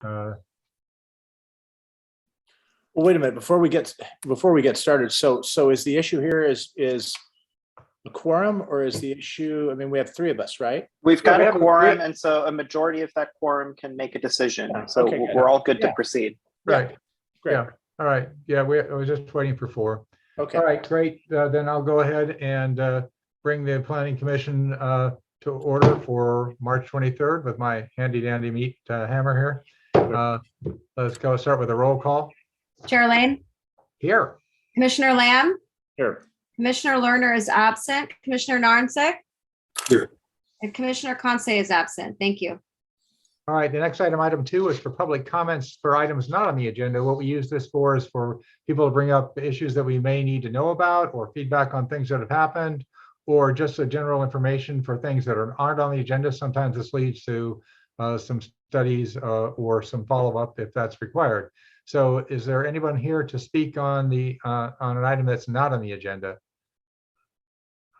Well, wait a minute, before we get started, so is the issue here is a quorum, or is the issue, I mean, we have three of us, right? We've Yeah, got we a have quorum, and so a majority of that quorum can make a decision. So Okay, good. we're all good Yeah. to proceed. Right. Great. Yeah. All right. Yeah, I was just waiting for four. Okay. All right, great. Then I'll go ahead and bring the Planning Commission to order for March 23rd with my handy dandy meat hammer here. Let's go start with a roll call. Chair Lane, Here. Commissioner Lamb, Here. Commissioner Lerner is absent, Commissioner Narnsick. Here. And Commissioner Conce is absent. Thank you. All right, the next item 2 is for public comments for items not on the agenda. What we use this for is for people to bring up issues that we may need to know about, or feedback on things that have happened, or just a general information for things that aren't on the agenda. Sometimes this leads to some studies or some follow-up if that's required. So is there anyone here to speak on an item that's not on the agenda?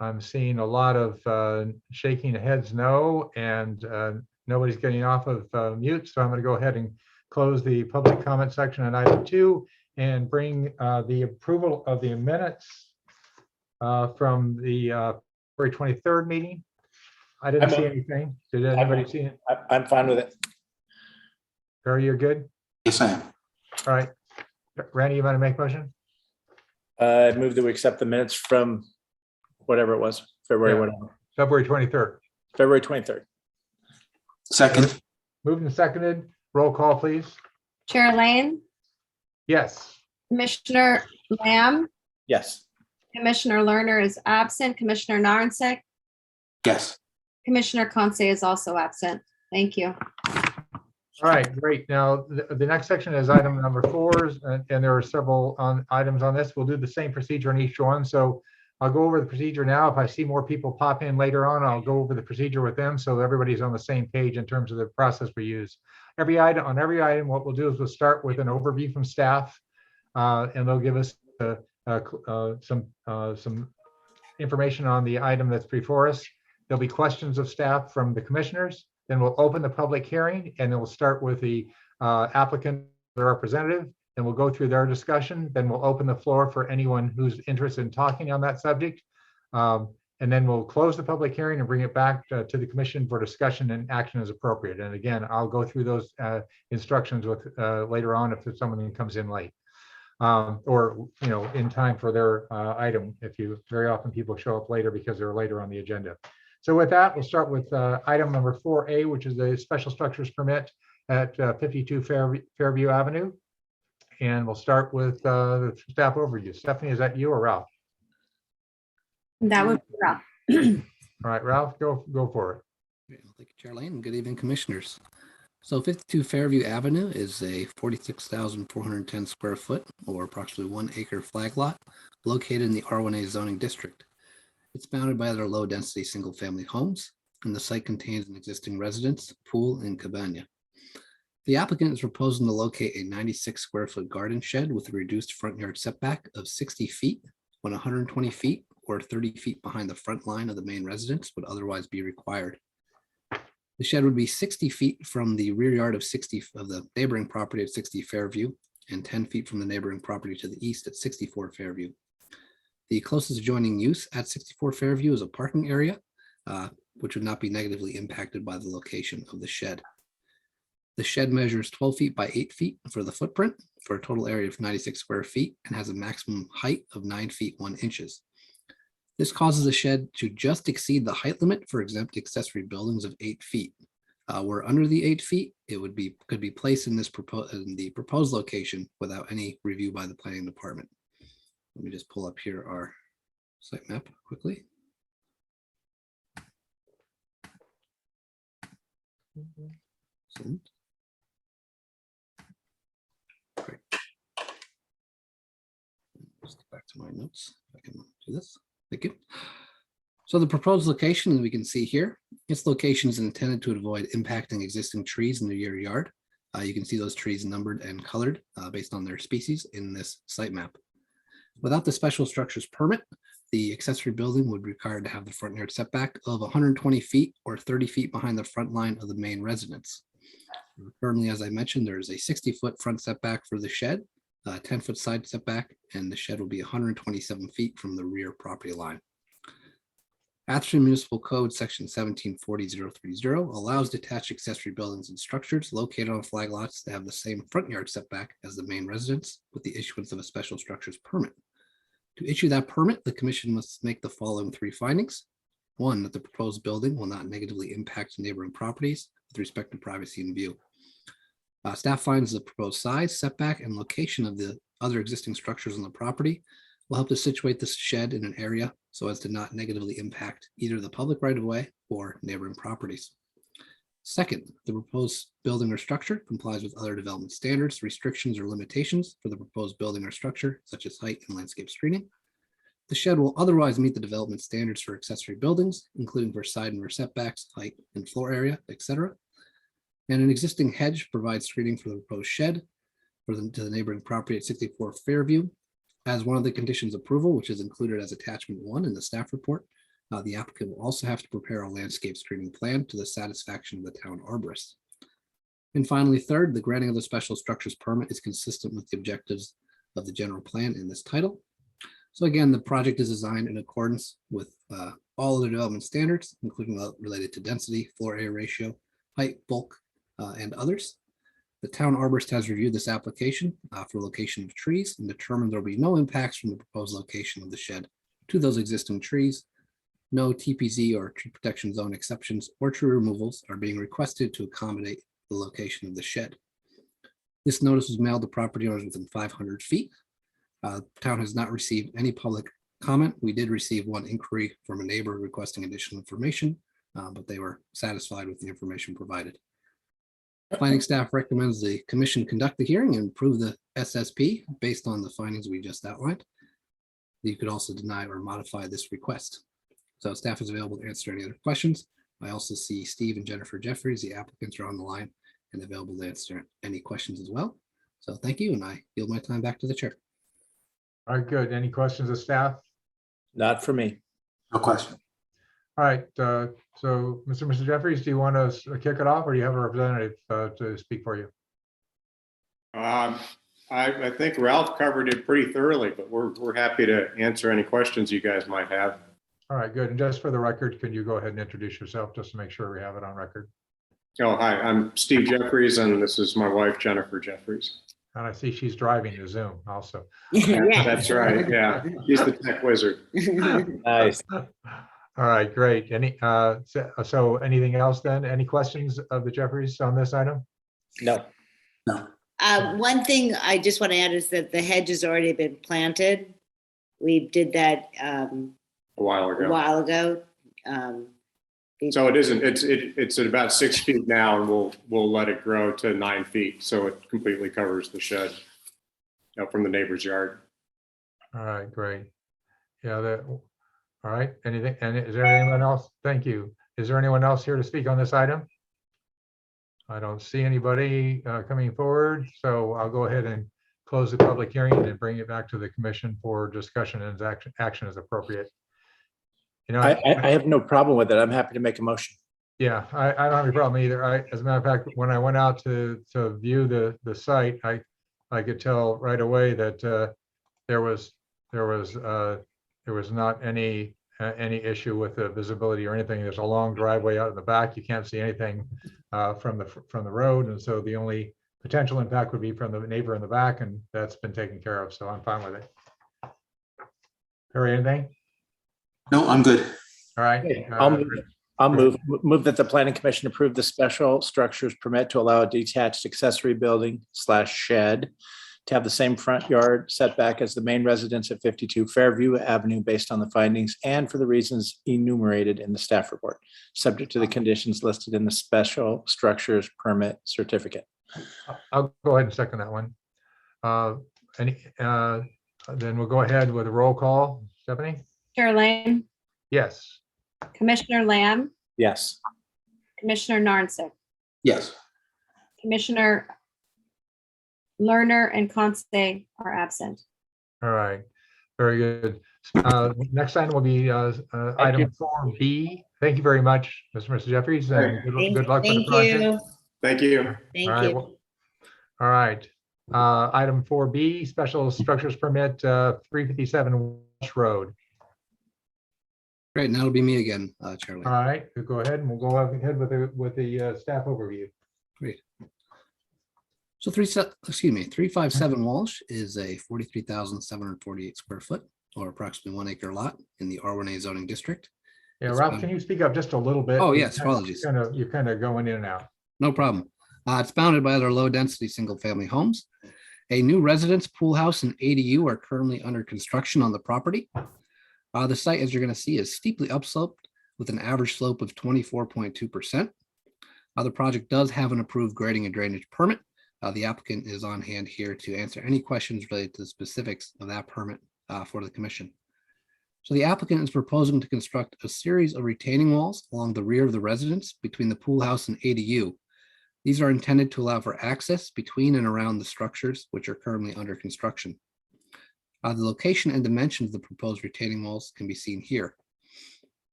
I'm seeing a lot of shaking heads no, and nobody's getting off of mute. So I'm going to go ahead and close the public comment section on item 2 and bring the approval of the minutes from the February 23rd meeting. I didn't see anything. Did anybody see it? I'm fine with it. Barry, you're good? Yes, I am. All right. Randy, you want to make a motion? I move that we accept the minutes from whatever it was, February, Yeah. whatever, February 23rd. February 23rd. Second. Moved and seconded. Roll call, please. Chair Lane, Yes. Commissioner Lamb, Yes. Commissioner Lerner is absent, Commissioner Narnsick, Yes. Commissioner Conce is also absent. Thank you. All right, great. Now, the next section is item number 4, and there are several items on this. We'll do the same procedure on each one. So I'll go over the procedure now. If I see more people pop in later on, I'll go over the procedure with them so everybody's on the same page in terms of the process we use. On every item, what we'll do is we'll start with an overview from staff, and they'll give us some information on the item that's before us. There'll be questions of staff from the commissioners. Then we'll open the public hearing, and then we'll start with the applicant, the representative, and we'll go through their discussion. Then we'll open the floor for anyone who's interested in talking on that subject. And then we'll close the public hearing and bring it back to the commission for discussion and action as appropriate. And again, I'll go through those instructions with later on if someone comes in late. Or in time for their item. Very often people show up later because they're later on the agenda. So with that, we'll start with item number 4A, which is the special structures permit at 52 Fairview Avenue. And we'll start with the staff overview. Stephanie, is that you or Ralph? That would be Ralph. All right, Ralph, go for it. Thank you, Chair Lane, and good evening, Commissioners. So 52 Fairview Avenue is a 46,410 square foot, or approximately 1 acre flag lot located in the R1A zoning district. It's bounded by other low-density single-family homes, and the site contains an existing residence, pool, and cabana. The applicant is proposing to locate a 96 square foot garden shed with a reduced front yard setback of 60 feet when 120 feet or 30 feet behind the front line of the main residence would otherwise be required. The shed would be 60 feet from the rear yard of the neighboring property at 60 Fairview and 10 feet from the neighboring property to the east at 64 Fairview. The closest adjoining use at 64 Fairview is a parking area, which would not be negatively impacted by the location of the shed. The shed measures 12 feet by 8 feet for the footprint for a total area of 96 square feet and has a maximum height of 9 feet 1 inches. This causes the shed to just exceed the height limit for exempt accessory buildings of 8 feet. Where under the 8 feet, it could be placed in the proposed location without any review by the planning department. Let me just pull up here our site map quickly. Excellent. Great. Just get back to my notes. If I can do this. Thank you. So the proposed location, as we can see here, its location is intended to avoid impacting existing trees in the rear yard. You can see those trees numbered and colored based on their species in this site map. Without the special structures permit, the accessory building would be required to have the front yard setback of 120 feet or 30 feet behind the front line of the main residence. Currently, as I mentioned, there is a 60-foot front setback for the shed, 10-foot side setback, and the shed will be 127 feet from the rear property line. Atherton Municipal Code, Section 1740.030 allows detached accessory buildings and structures located on flag lots to have the same front yard setback as the main residence with the issuance of a special structures permit. To issue that permit, the commission must make the following 3 findings. 1, that the proposed building will not negatively impact neighboring properties with respect to privacy and view. Staff finds the proposed size, setback, and location of the other existing structures on the property will help to situate this shed in an area so as to not negatively impact either the public right-of-way or neighboring properties. Second, the proposed building or structure complies with other development standards, restrictions, or limitations for the proposed building or structure, such as height and landscape screening. The shed will otherwise meet the development standards for accessory buildings, including for side and rear setbacks, height and floor area, etc. And an existing hedge provides screening for the proposed shed to the neighboring property at 64 Fairview. As one of the conditions of approval, which is included as attachment 1 in the staff report, the applicant will also have to prepare a landscape screening plan to the satisfaction of the town arborist. And finally, third, the granting of the special structures permit is consistent with the objectives of the general plan in this title. So again, the project is designed in accordance with all of the development standards, including related to density, floor area ratio, height, bulk, and others. The town arborist has reviewed this application for location of trees and determined there will be no impacts from the proposed location of the shed to those existing trees. No TPZ or tree protection zone exceptions or tree removals are being requested to accommodate the location of the shed. This notice was mailed to property owners within 500 feet. Town has not received any public comment. We did receive one inquiry from a neighbor requesting additional information, but they were satisfied with the information provided. Planning staff recommends the commission conduct the hearing and approve the SSP based on the findings we just outlined. You could also deny or modify this request. So staff is available to answer any other questions. I also see Steve and Jennifer Jeffries, the applicants, are on the line and available to answer any questions as well. So thank you, and I yield my time back to the chair. All right, good. Any questions of staff? Not for me. No question. All right, so Mr. Jeffries, do you want to kick it off, or do you have a representative to speak for you? I think Ralph covered it pretty thoroughly, but we're happy to answer any questions you guys might have. All right, good. And just for the record, can you go ahead and introduce yourself just to make sure we have it on record? Oh, hi, I'm Steve Jeffries, and this is my wife, Jennifer Jeffries. And I see she's driving the Zoom also. That's right, yeah. He's the tech wizard. Nice. All right, great. So anything else then? Any questions of the Jeffries on this item? No. One thing I just want to add is that the hedge has already been planted. We did that A while a ago. while ago. So it isn't, it's at about 6 feet now, and we'll let it grow to 9 feet. So it completely covers the shed, from the neighbor's yard. All right, great. Yeah, all right, anything, and is there anyone else? Thank you. Is there anyone else here to speak on this item? I don't see anybody coming forward, so I'll go ahead and close the public hearing and bring it back to the commission for discussion and action as appropriate. You know, I have no problem with it. I'm happy to make a motion. yeah, I don't have any problem either. As a matter of fact, when I went out to view the site, I could tell right away that there was not any issue with the visibility or anything. There's a long driveway out in the back. You can't see anything from the road, and so the only potential impact would be from the neighbor in the back, and that's been taken care of. So I'm fine with it. Harry, anything? No, I'm good. All right. Okay, I'll move that the planning commission approve the special structures permit to allow a detached accessory building / shed to have the same front yard setback as the main residence at 52 Fairview Avenue based on the findings and for the reasons enumerated in the staff report, subject to the conditions listed in the special structures permit certificate. I'll go ahead and second that one. Then we'll go ahead with a roll call. Stephanie? Chair Lane, Yes. Commissioner Lamb, Yes. Commissioner Narnsick, Yes. Commissioner Lerner and Constance are absent. All right. Very good. Next item will be item 4B. Thank you very much, Mr. Jeffries, and good luck with the Thank project. you. Thank you. Thank All right, you. well, all right. Item 4B, special structures permit, 357 Walsh Road. Great, and that'll be me again, All Charlie. right, we'll go ahead and we'll go ahead with the staff overview. Great. So 357 Walsh is a 43,748 square foot or approximately 1 acre lot in the R1A zoning district. Yeah, It's Ralph, been- can you speak up just a little bit? Oh, yes, apologies. You're kind of going in and out. No problem. It's bounded by other low density single family homes. A new residence, pool house, and ADU are currently under construction on the property. The site, as you're going to see, is steeply upsloped with an average slope of 24.2%. The project does have an approved grading and drainage permit. The applicant is on hand here to answer any questions related to the specifics of that permit for the commission. So the applicant is proposing to construct a series of retaining walls along the rear of the residence between the pool house and ADU. These are intended to allow for access between and around the structures which are currently under construction. The location and dimensions of the proposed retaining walls can be seen here.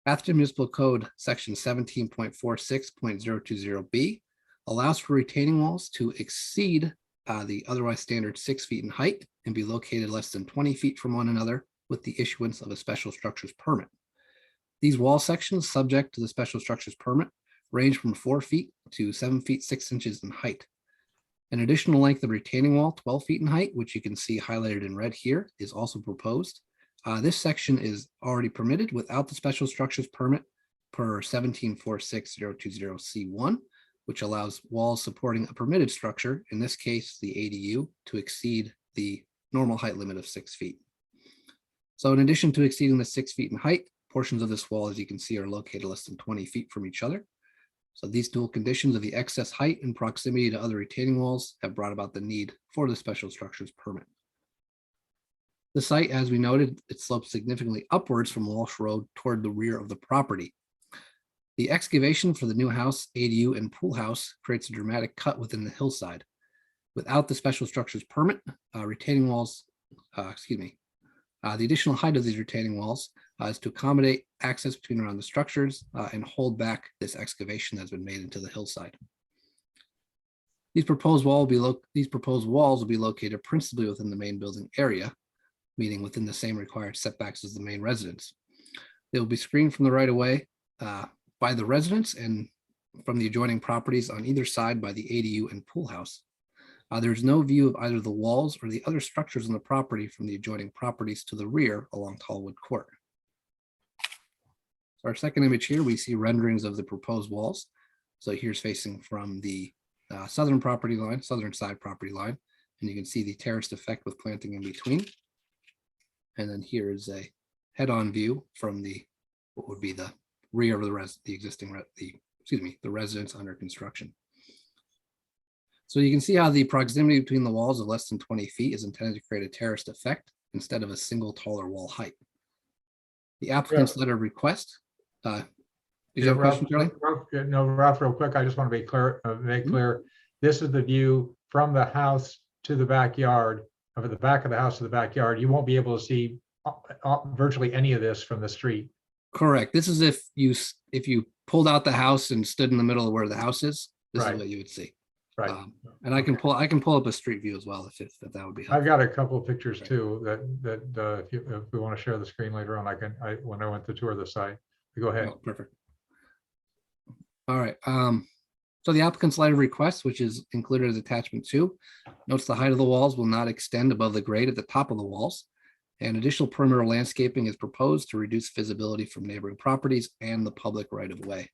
Atherton Municipal Code Section 17.46.020B allows for retaining walls to exceed the otherwise standard 6 feet in height and be located less than 20 feet from one another with the issuance of a special structures permit. These wall sections subject to the special structures permit range from 4 feet to 7 feet 6 inches in height. An additional length of retaining wall, 12 feet in height, which you can see highlighted in red here, is also proposed. This section is already permitted without the special structures permit per 17.46.020C1, which allows walls supporting a permitted structure, in this case, the ADU, to exceed the normal height limit of 6 feet. So in addition to exceeding the 6 feet in height, portions of this wall, as you can see, are located less than 20 feet from each other. So these dual conditions of the excess height and proximity to other retaining walls have brought about the need for the special structures permit. The site, as we noted, it slopes significantly upwards from Walsh Road toward the rear of the property. The excavation for the new house, ADU, and pool house creates a dramatic cut within the hillside. Without the special structures permit, retaining walls, the additional height of these retaining walls is to accommodate access between around the structures and hold back this excavation that's been made into the hillside. These proposed walls will be located principally within the main building area, meaning within the same required setbacks as the main residence. They will be screened from the right of way by the residents and from the adjoining properties on either side by the ADU and pool house. There's no view of either the walls or the other structures on the property from the adjoining properties to the rear along Tallwood Court. So our second image here, we see renderings of the proposed walls. So here's facing from the southern side property line, and you can see the terraced effect with planting in between. And then here is a head-on view from what would be the rear of the residence under construction. So you can see how the proximity between the walls of less than 20 feet is intended to create a terraced effect instead of a single taller wall height. The applicant's letter of request. Did you have a question, Charlie? Ralph, real quick, I just want to be clear, make clear. This is the view from the house to the backyard, of the back of the house to the backyard. You won't be able to see virtually any of this from the street. Correct. This is if you pulled out the house and stood in the middle of where the house is. This Right. is what you would see. Right. And I can pull up a street view as well if that would be helpful. I've got a couple of pictures too that if we want to share the screen later on, when I went to tour the site. Go ahead. Oh, perfect. All right. So the applicant's letter of request, which is included as attachment 2, notes the height of the walls will not extend above the grade at the top of the walls. And additional perimeter landscaping is proposed to reduce visibility from neighboring properties and the public right of way.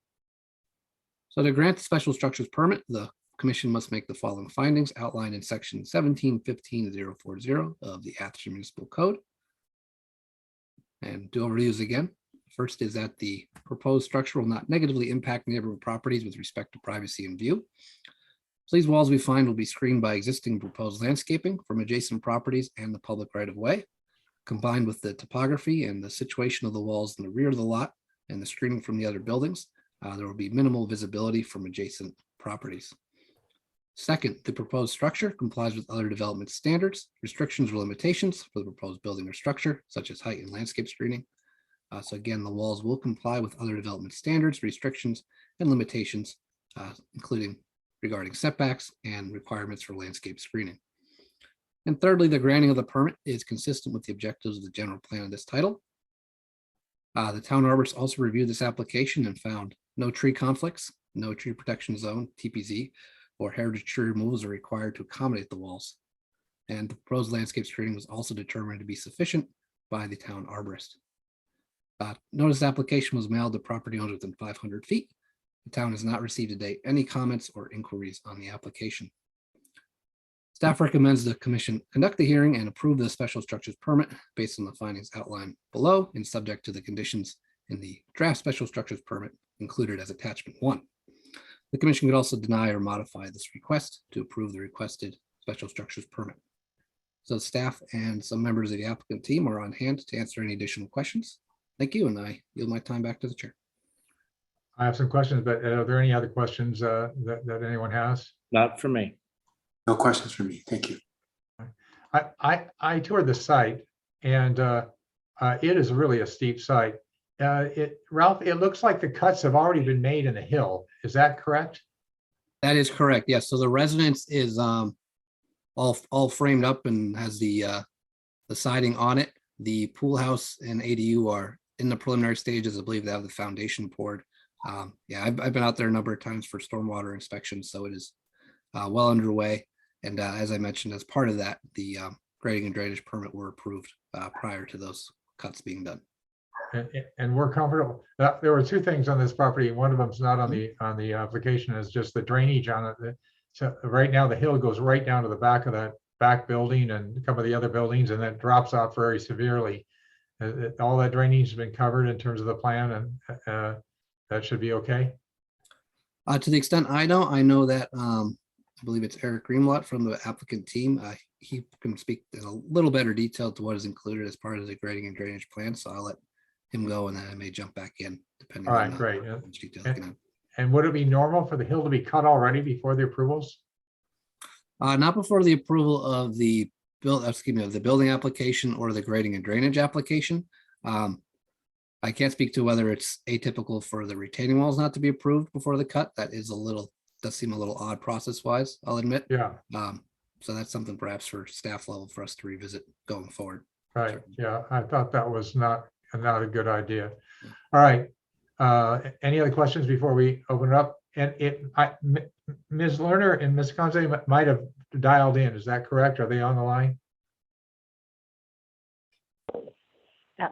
So to grant the special structures permit, the commission must make the following findings outlined in section 17.15.040 of the Atherton Municipal Code. And to overviews again. First is that the proposed structure will not negatively impact neighborhood properties with respect to privacy and view. So these walls we find will be screened by existing proposed landscaping from adjacent properties and the public right of way. Combined with the topography and the situation of the walls in the rear of the lot and the screening from the other buildings, there will be minimal visibility from adjacent properties. Second, the proposed structure complies with other development standards, restrictions, or limitations for the proposed building or structure, such as height and landscape screening. So again, the walls will comply with other development standards, restrictions, and limitations, including regarding setbacks and requirements for landscape screening. And thirdly, the granting of the permit is consistent with the objectives of the general plan of this title. The town arborist also reviewed this application and found no tree conflicts, no tree protection zone, TPZ, or heritage tree removals are required to accommodate the walls. And the proposed landscape screening was also determined to be sufficient by the town arborist. Notice application was mailed to property owners within 500 feet. The town has not received to date any comments or inquiries on the application. Staff recommends the commission conduct the hearing and approve the special structures permit based on the findings outlined below and subject to the conditions in the draft special structures permit included as attachment 1. The commission could also deny or modify this request to approve the requested special structures permit. So staff and some members of the applicant team are on hand to answer any additional questions. Thank you, and I yield my time back to the chair. I have some questions, but are there any other questions that anyone has? Not for me. No questions for me. Thank you. I toured the site, and it is really a steep site. Ralph, it looks like the cuts have already been made in the hill. Is that correct? That is correct. Yes. So the residence is all framed up and has the siding on it. The pool house and ADU are in the preliminary stages. I believe they have the foundation poured. Yeah, I've been out there a number of times for stormwater inspections, so it is well underway. And as I mentioned, as part of that, the grading and drainage permit were approved prior to those cuts being done. And we're comfortable. There were two things on this property. One of them is not on the application, is just the drainage on it. So right now the hill goes right down to the back of that back building and a couple of the other buildings, and then drops off very severely. All that drainage has been covered in terms of the plan, and that should be okay. To the extent I know that I believe it's Eric Greenblatt from the applicant team. He can speak in a little better detail to what is included as part of the grading and drainage plan. So I'll let him go, and then I may jump back in depending. All right, on great. how much detail I can have. And would it be normal for the hill to be cut already before the approvals? Not before the approval of the building application or the grading and drainage application. I can't speak to whether it's atypical for the retaining walls not to be approved before the cut. That is does seem a little odd process wise, I'll admit. Yeah. So that's something perhaps for staff level for us to revisit going forward. Right. Yeah, I thought that was not a good idea. All right. Any other questions before we open it up? And Ms. Lerner and Ms. Conze might have dialed in. Is that correct? Are they on the line? Yeah,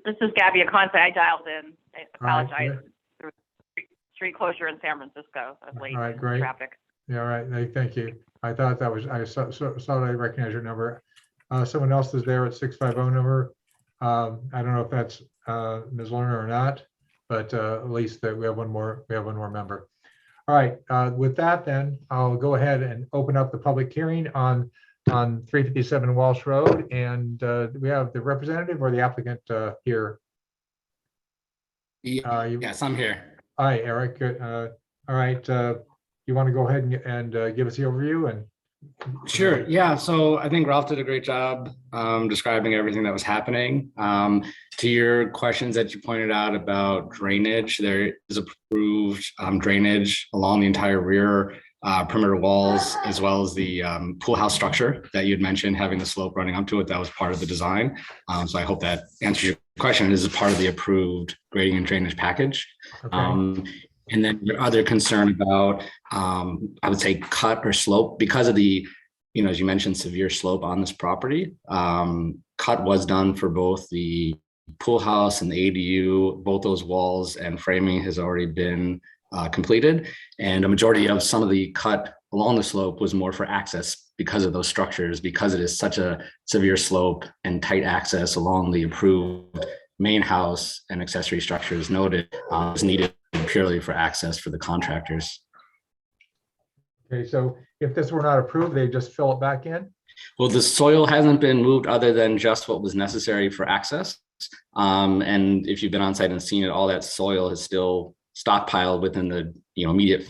this is Gabby Aconte. I dialed in. I apologize. There was street closure in San Francisco. I was late. All right, great. Traffic. Yeah, all right. Thank you. I thought that was, I saw I recognize your number. Someone else is there at 650 number. I don't know if that's Ms. Lerner or not, but at least that we have one more member. All right. With that, then I'll go ahead and open up the public hearing on 357 Walsh Road, and we have the representative or the applicant here. Yes, I'm here. Hi, Eric. All right. You want to go ahead and give us the overview? And Sure. Yeah. So I think Ralph did a great job describing everything that was happening. To your questions that you pointed out about drainage, there is approved drainage along the entire rear perimeter walls, as well as the pool house structure that you'd mentioned, having the slope running up to it. That was part of the design. So I hope that answers your question. This is part of the approved grading and drainage package. okay. And then your other concern about, I would say, cut or slope, because of the, as you mentioned, severe slope on this property. Cut was done for both the pool house and the ADU. Both those walls and framing has already been completed. And a majority of some of the cut along the slope was more for access because of those structures, because it is such a severe slope and tight access along the approved main house and accessory structures noted is needed purely for access for the contractors. Okay, so if this were not approved, they just fill it back in? Well, the soil hasn't been moved other than just what was necessary for access. And if you've been on site and seen it, all that soil is still stockpiled within the immediate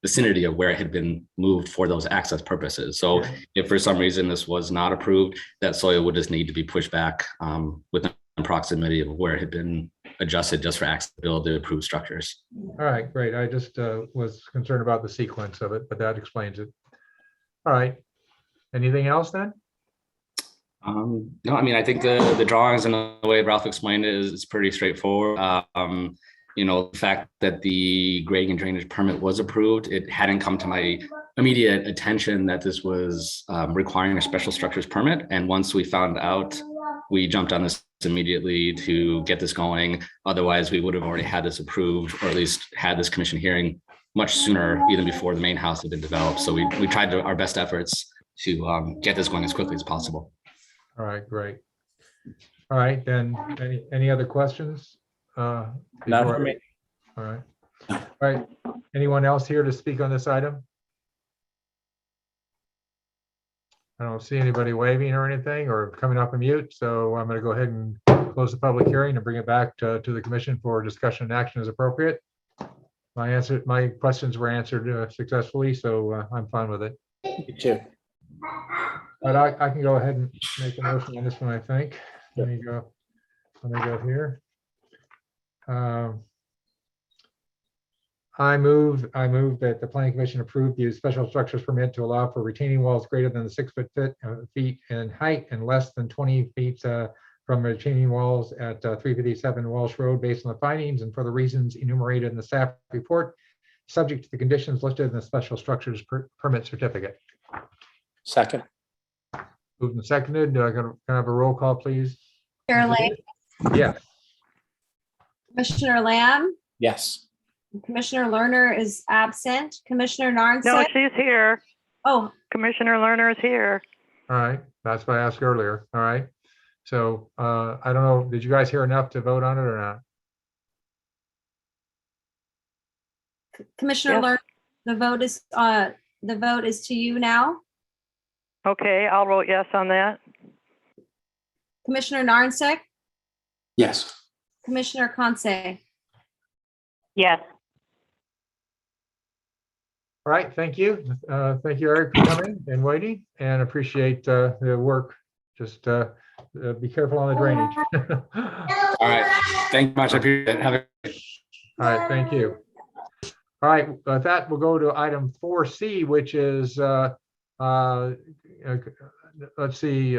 vicinity of where it had been moved for those access purposes. So if for some reason this was not approved, that soil would just need to be pushed back within proximity of where it had been adjusted just for accessibility to approved structures. All right, great. I just was concerned about the sequence of it, but that explains it. All right. Anything else then? No, I mean, I think the drawings and the way Ralph explained it is pretty straightforward. The fact that the grading and drainage permit was approved, it hadn't come to my immediate attention that this was requiring a special structures permit. And once we found out, we jumped on this immediately to get this going. Otherwise, we would have already had this approved, or at least had this commission hearing much sooner, even before the main house had been developed. So we tried our best efforts to get this going as quickly as possible. All right, great. All right, then, any other questions? Not before- for me. All right. All right. Anyone else here to speak on this item? I don't see anybody waving or anything or coming off a mute, so I'm going to go ahead and close the public hearing and bring it back to the commission for discussion and action as appropriate. My questions were answered successfully, so I'm fine with it. You too. But I can go ahead and make a motion on this one, I think. Let me go here. I move that the planning commission approve the special structures permit to allow for retaining walls greater than the 6 feet in height and less than 20 feet from retaining walls at 357 Walsh Road based on the findings and for the reasons enumerated in the staff report, subject to the conditions listed in the special structures permit certificate. Second. Moved and seconded. Can I have a roll call, please? Chair Lane, Yes. Commissioner Lamb, Yes. Commissioner Lerner is absent. Commissioner No, Narnsick. she's here. Oh, Commissioner Lerner is here. All right. That's what I asked earlier. All right. So I don't know. Did you guys hear enough to vote on it or not? Commissioner Yes. Lerner, the vote is to you now. Okay, I'll vote yes on that. Commissioner Narnsick, Yes. Commissioner Conce. Yes. All right. Thank you. Thank you, Eric, for coming and waiting and appreciate the work. Just be careful on the drainage. All right. Thank you much. I appreciate it. Have a All right. Thank you. All right. With that, we'll go to item 4C, which is let's see,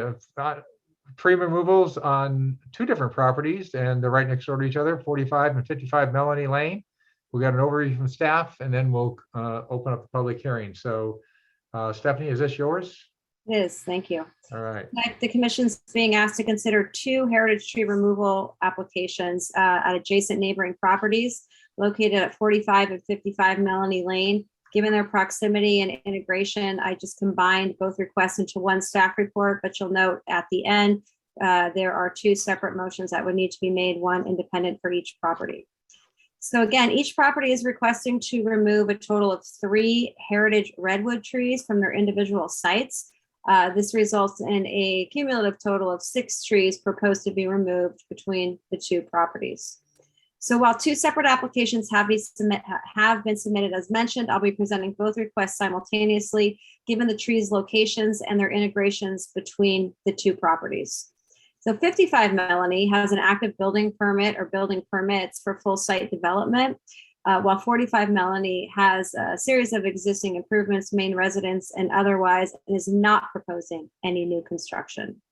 tree removals on 2 different properties, and they're right next door to each other, 45 and 55 Melanie Lane. We got an overview from staff, and then we'll open up the public hearing. So Stephanie, is this yours? It is, thank you. All right. Tonight, the commission's being asked to consider 2 heritage tree removal applications at adjacent neighboring properties located at 45 and 55 Melanie Lane. Given their proximity and integration, I just combined both requests into one staff report, but you'll note at the end, there are 2 separate motions that would need to be made, one independent for each property. So again, each property is requesting to remove a total of 3 heritage redwood trees from their individual sites. This results in a cumulative total of 6 trees proposed to be removed between the 2 properties. So while 2 separate applications have been submitted as mentioned, I'll be presenting both requests simultaneously, given the trees' locations and their integrations between the 2 properties. So 55 Melanie has an active building permit or building permits for full site development, while 45 Melanie has a series of existing improvements, main residence, and otherwise, and is not proposing any new construction.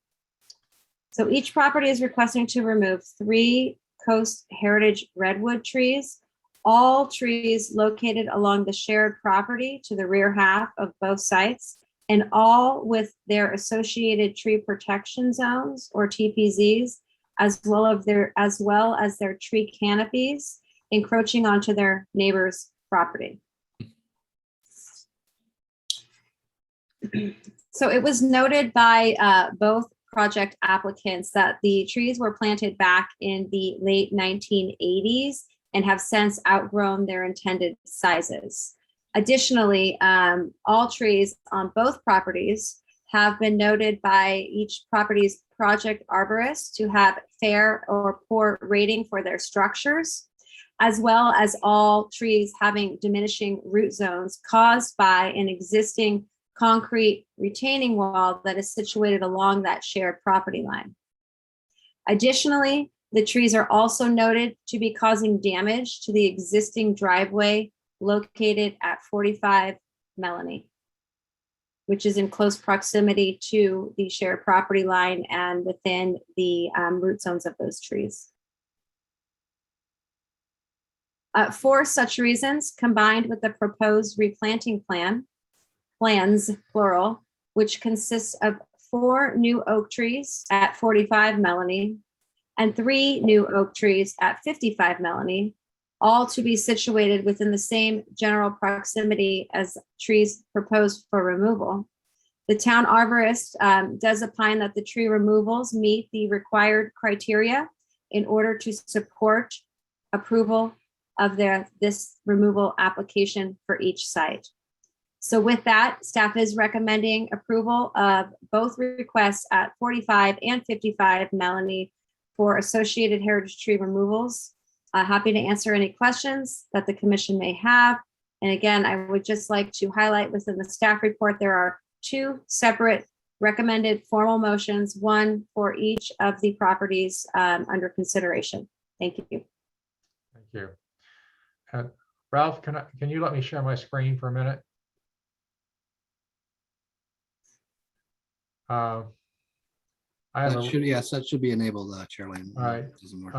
So each property is requesting to remove 3 Coast Heritage redwood trees, all trees located along the shared property to the rear half of both sites, and all with their associated tree protection zones or TPZs, as well as their tree canopies encroaching onto their neighbor's property. So it was noted by both project applicants that the trees were planted back in the late 1980s and have since outgrown their intended sizes. Additionally, all trees on both properties have been noted by each property's project arborist to have fair or poor rating for their structures, as well as all trees having diminishing root zones caused by an existing concrete retaining wall that is situated along that shared property line. Additionally, The trees are also noted to be causing damage to the existing driveway located at 45 Melanie, which is in close proximity to the shared property line and within the root zones of those trees. For such reasons, combined with the proposed replanting plans, plural, which consists of 4 new oak trees at 45 Melanie and 3 new oak trees at 55 Melanie, all to be situated within the same general proximity as trees proposed for removal. The town arborist does opine that the tree removals meet the required criteria in order to support approval of this removal application for each site. So with that, staff is recommending approval of both requests at 45 and 55 Melanie for associated heritage tree removals. Happy to answer any questions that the commission may have. And again, I would just like to highlight within the staff report, there are 2 separate recommended formal motions, one for each of the properties under consideration. Thank you. Thank you. Ralph, can you let me share my screen for a minute? I have That should, yes, that should be enabled, Chairlane. All right. It doesn't work.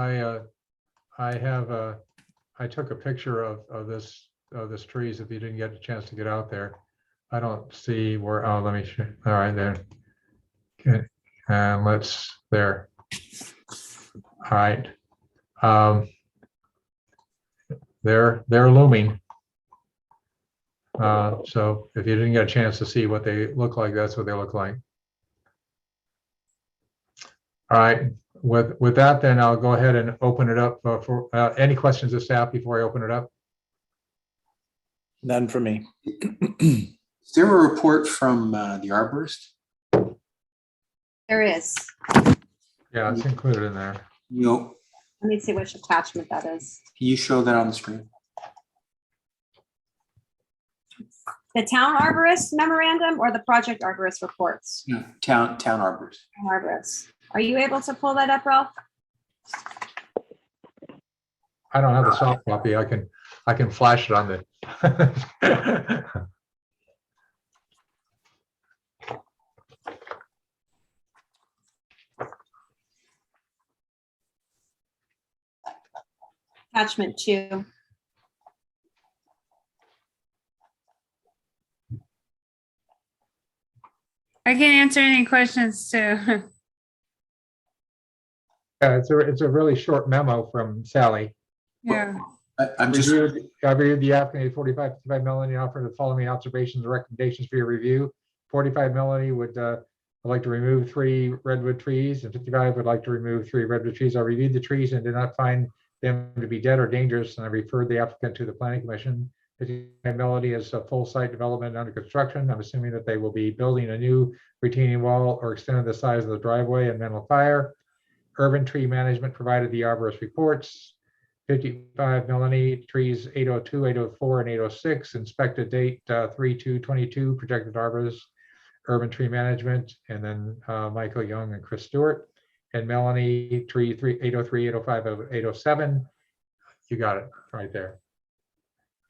I took a picture of this trees. If you didn't get a chance to get out there, I don't see where. Oh, let me show. All right, there. Okay, and let's there. All right. They're looming. So if you didn't get a chance to see what they look like, that's what they look like. All right, with that, then I'll go ahead and open it up for any questions of staff before I open it up. None for me. Is there a report from the arborist? There is. Yeah, it's included in there. You, Let me see which attachment that is. can you show that on the screen? The town arborist memorandum or the project arborist reports? No, town arborist. Town arborist. Are you able to pull that up, Ralph? I don't have the soft copy. I can flash it on the. Attachment 2. I can answer any questions too. Yeah, it's a really short memo from Sally. Yeah. I'm just, I reviewed the applicant 55 Melanie offered the following observations and recommendations for your review. 45 Melanie would like to remove 3 redwood trees, and 55 would like to remove 3 redwood trees. I reviewed the trees and did not find them to be dead or dangerous, and I referred the applicant to the planning commission. 55 Melanie is a full site development under construction. I'm assuming that they will be building a new retaining wall or extending the size of the driveway and mental fire. Urban tree management provided the arborist reports. 55 Melanie, trees 802, 804, and 806, inspected date 3/2/22, projected arborist, urban tree management, and then Michael Young and Chris Stewart. And Melanie, tree 803, 805, 807. You got it right there.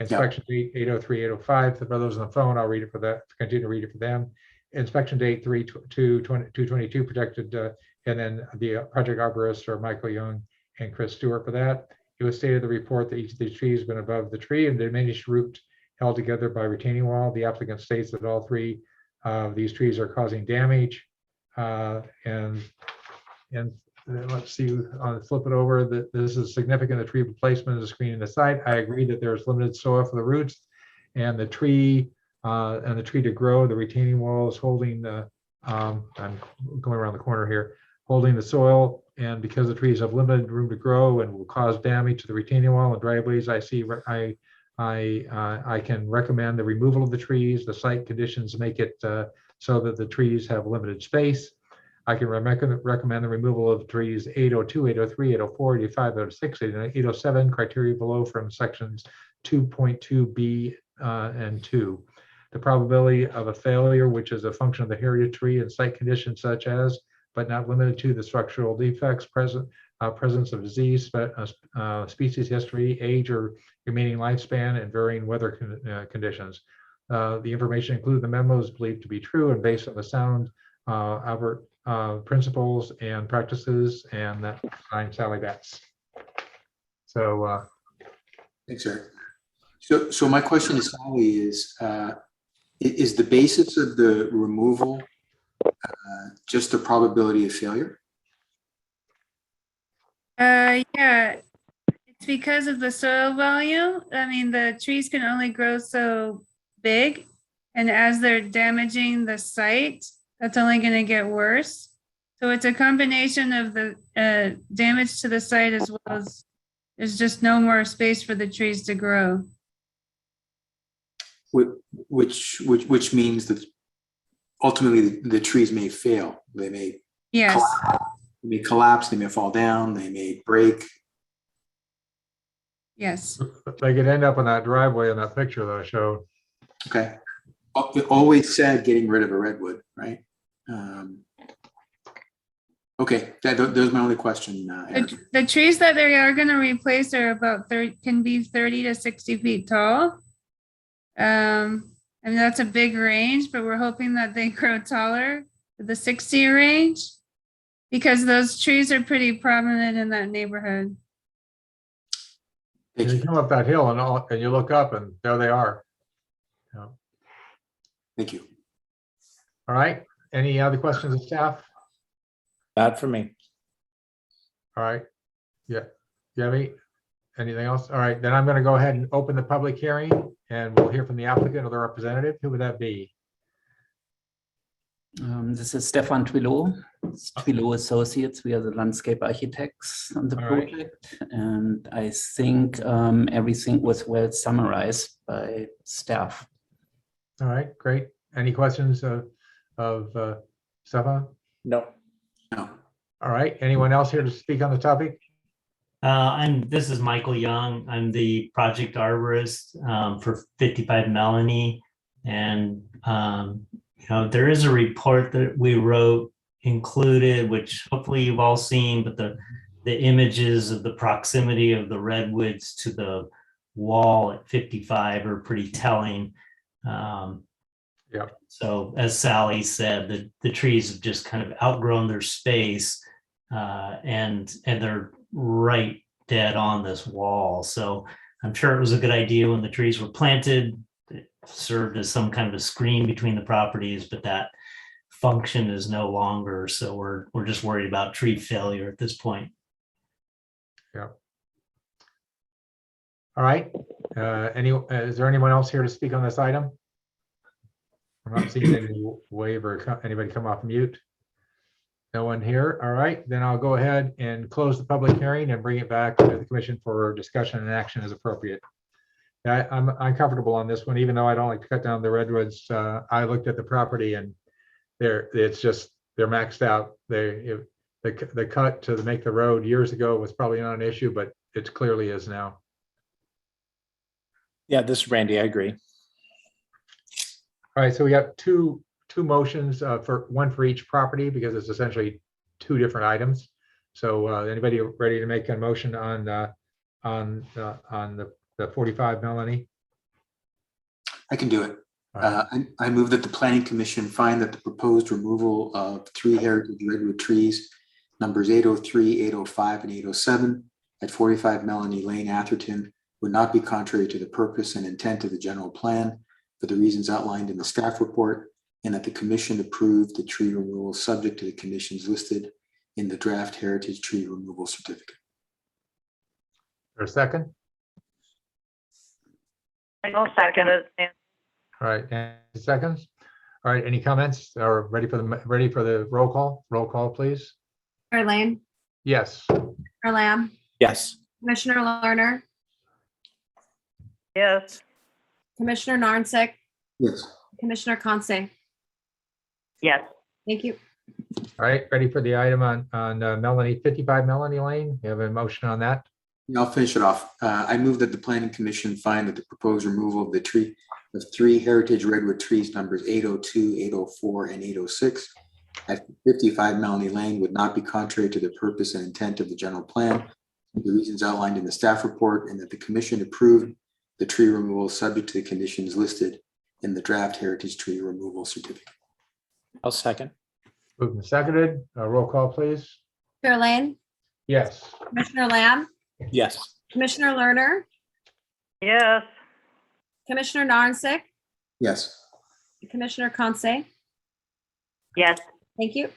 Inspection date 803, 805. For those on the phone, I'll read it for that. Continue to read it for them. Inspection date 3/2/22, projected, and then the project arborist are Michael Young and Chris Stewart for that. It was stated in the report that each of these trees has been above the tree and diminished root held together by retaining wall. The applicant states that all 3 of these trees are causing damage. And let's see, I'll flip it over. That this is significant. The tree replacement is screening the site. I agree that there's limited soil for the roots and the tree to grow. The retaining wall is holding the. I'm going around the corner here, holding the soil. And because the trees have limited room to grow and will cause damage to the retaining wall and driveways, I can recommend the removal of the trees. The site conditions make it so that the trees have limited space. I can recommend the removal of trees 802, 803, 804, 805, 806, 807, criteria below from sections 2.2b and 2. The probability of a failure, which is a function of the heritage tree and site conditions such as, but not limited to, the structural defects present presence of disease, species history, age or remaining lifespan, and varying weather conditions. The information included in the memo is believed to be true and based on the sound Albert principles and practices, and that signed Sally Betts. So Thanks, Eric. So my question to Sally is the basis of the removal just the probability of failure? Yeah, it's because of the soil volume. I mean, the trees can only grow so big, and as they're damaging the site, that's only going to get worse. So it's a combination of the damage to the site as well as there's just no more space for the trees to grow. Which means that ultimately the trees may fail. They may collapse, they may fall down, they may break. Yes. they could end up in that driveway in that picture that I showed. Okay. Always said getting rid of a redwood, right? Okay, those are my only question. The trees that they are going to replace are about 30 to 60 feet tall. I mean, that's a big range, but we're hoping that they grow taller to the 60 range because those trees are pretty prominent in that neighborhood. You come up that hill and you look up and there they are. Yeah. Thank you. All right. Any other questions of staff? Not for me. All right. Yeah. Anything else? All right. Then I'm going to go ahead and open the public hearing and we'll hear from the applicant or the representative. Who would that be? This is Stefan Twillo, Twillo Associates. We are the landscape architects on the project. And I think everything was well summarized by staff. All right, great. Any questions of Stefan? No. No. All right. Anyone else here to speak on the topic? This is Michael Young. I'm the project arborist for 55 Melanie. And, there is a report that we wrote included, which hopefully you've all seen, but the images of the proximity of the redwoods to the wall at 55 are pretty telling. Yeah. So as Sally said, the trees have just kind of outgrown their space and they're right dead on this wall. So I'm sure it was a good idea when the trees were planted. It served as some kind of a screen between the properties, but that function is no longer. So we're just worried about tree failure at this point. Yeah. All right. Is there anyone else here to speak on this item? I'm not seeing any wave or anybody come off mute. No one here. All right, then I'll go ahead and close the public hearing and bring it back to the commission for discussion and action as appropriate. I'm comfortable on this one, even though I don't like to cut down the redwoods. I looked at the property and they're maxed out. The cut to make the road years ago was probably not an issue, but it clearly is now. Yeah, this is Randy. I agree. All right, so we got two motions for one for each property because it's essentially two different items. So anybody ready to make a motion on the 45, Melanie? I can do it. I move that the Planning Commission find that the proposed removal of 3 heritage redwood trees, numbers 803, 805, and 807 at 45 Melanie Lane, Atherton, would not be contrary to the purpose and intent of the general plan for the reasons outlined in the staff report, and that the commission approve the tree removal subject to the conditions listed in the draft heritage tree removal certificate. For a second? I'll second it. All right, and seconds. All right, any comments or ready for the roll call? Roll call, please. Commissioner Lane, Yes. Commissioner Lamb, Yes. Commissioner Lerner, Yes. Commissioner Narnsick, Yes. Commissioner Conce. Yes. Thank you. All right, ready for the item on Melanie, 55 Melanie Lane. You have a motion on that? Yeah, I'll finish it off. I move that the Planning Commission find that the proposed removal of the 3 heritage redwood trees, numbers 802, 804, and 806 at 55 Melanie Lane would not be contrary to the purpose and intent of the general plan, the reasons outlined in the staff report, and that the commission approved the tree removal subject to the conditions listed in the draft heritage tree removal certificate. I'll second. Moved and seconded. Roll call, please. Chair Lane, Yes. Commissioner Lamb, Yes. Commissioner Lerner, Yes. Commissioner Narnsick, Yes. Commissioner Conce. Yes. Thank you.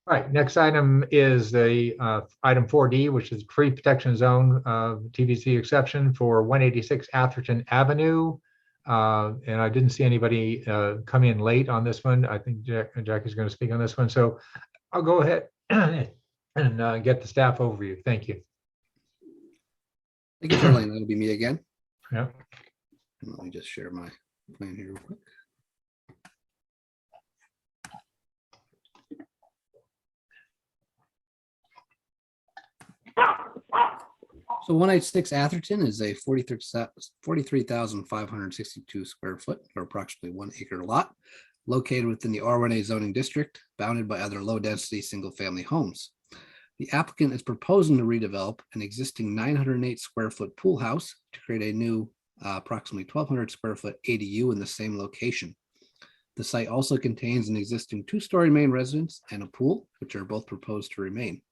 All right, next item is the item 4D, which is tree protection zone TBC exception for 186 Atherton Avenue. And I didn't see anybody come in late on this one. I think Jackie's going to speak on this one. So I'll go ahead and get the staff overview. Thank you. Thank you, Charlene. That'll be me again. Yeah. Let me just share my plan here real quick. So 186 Atherton is a 43,562 square foot or approximately 1 acre lot located within the R1A zoning district, bounded by other low density single family homes. The applicant is proposing to redevelop an existing 908 square foot pool house to create a new approximately 1,200 square foot ADU in the same location. The site also contains an existing 2-story main residence and a pool, which are both proposed to remain.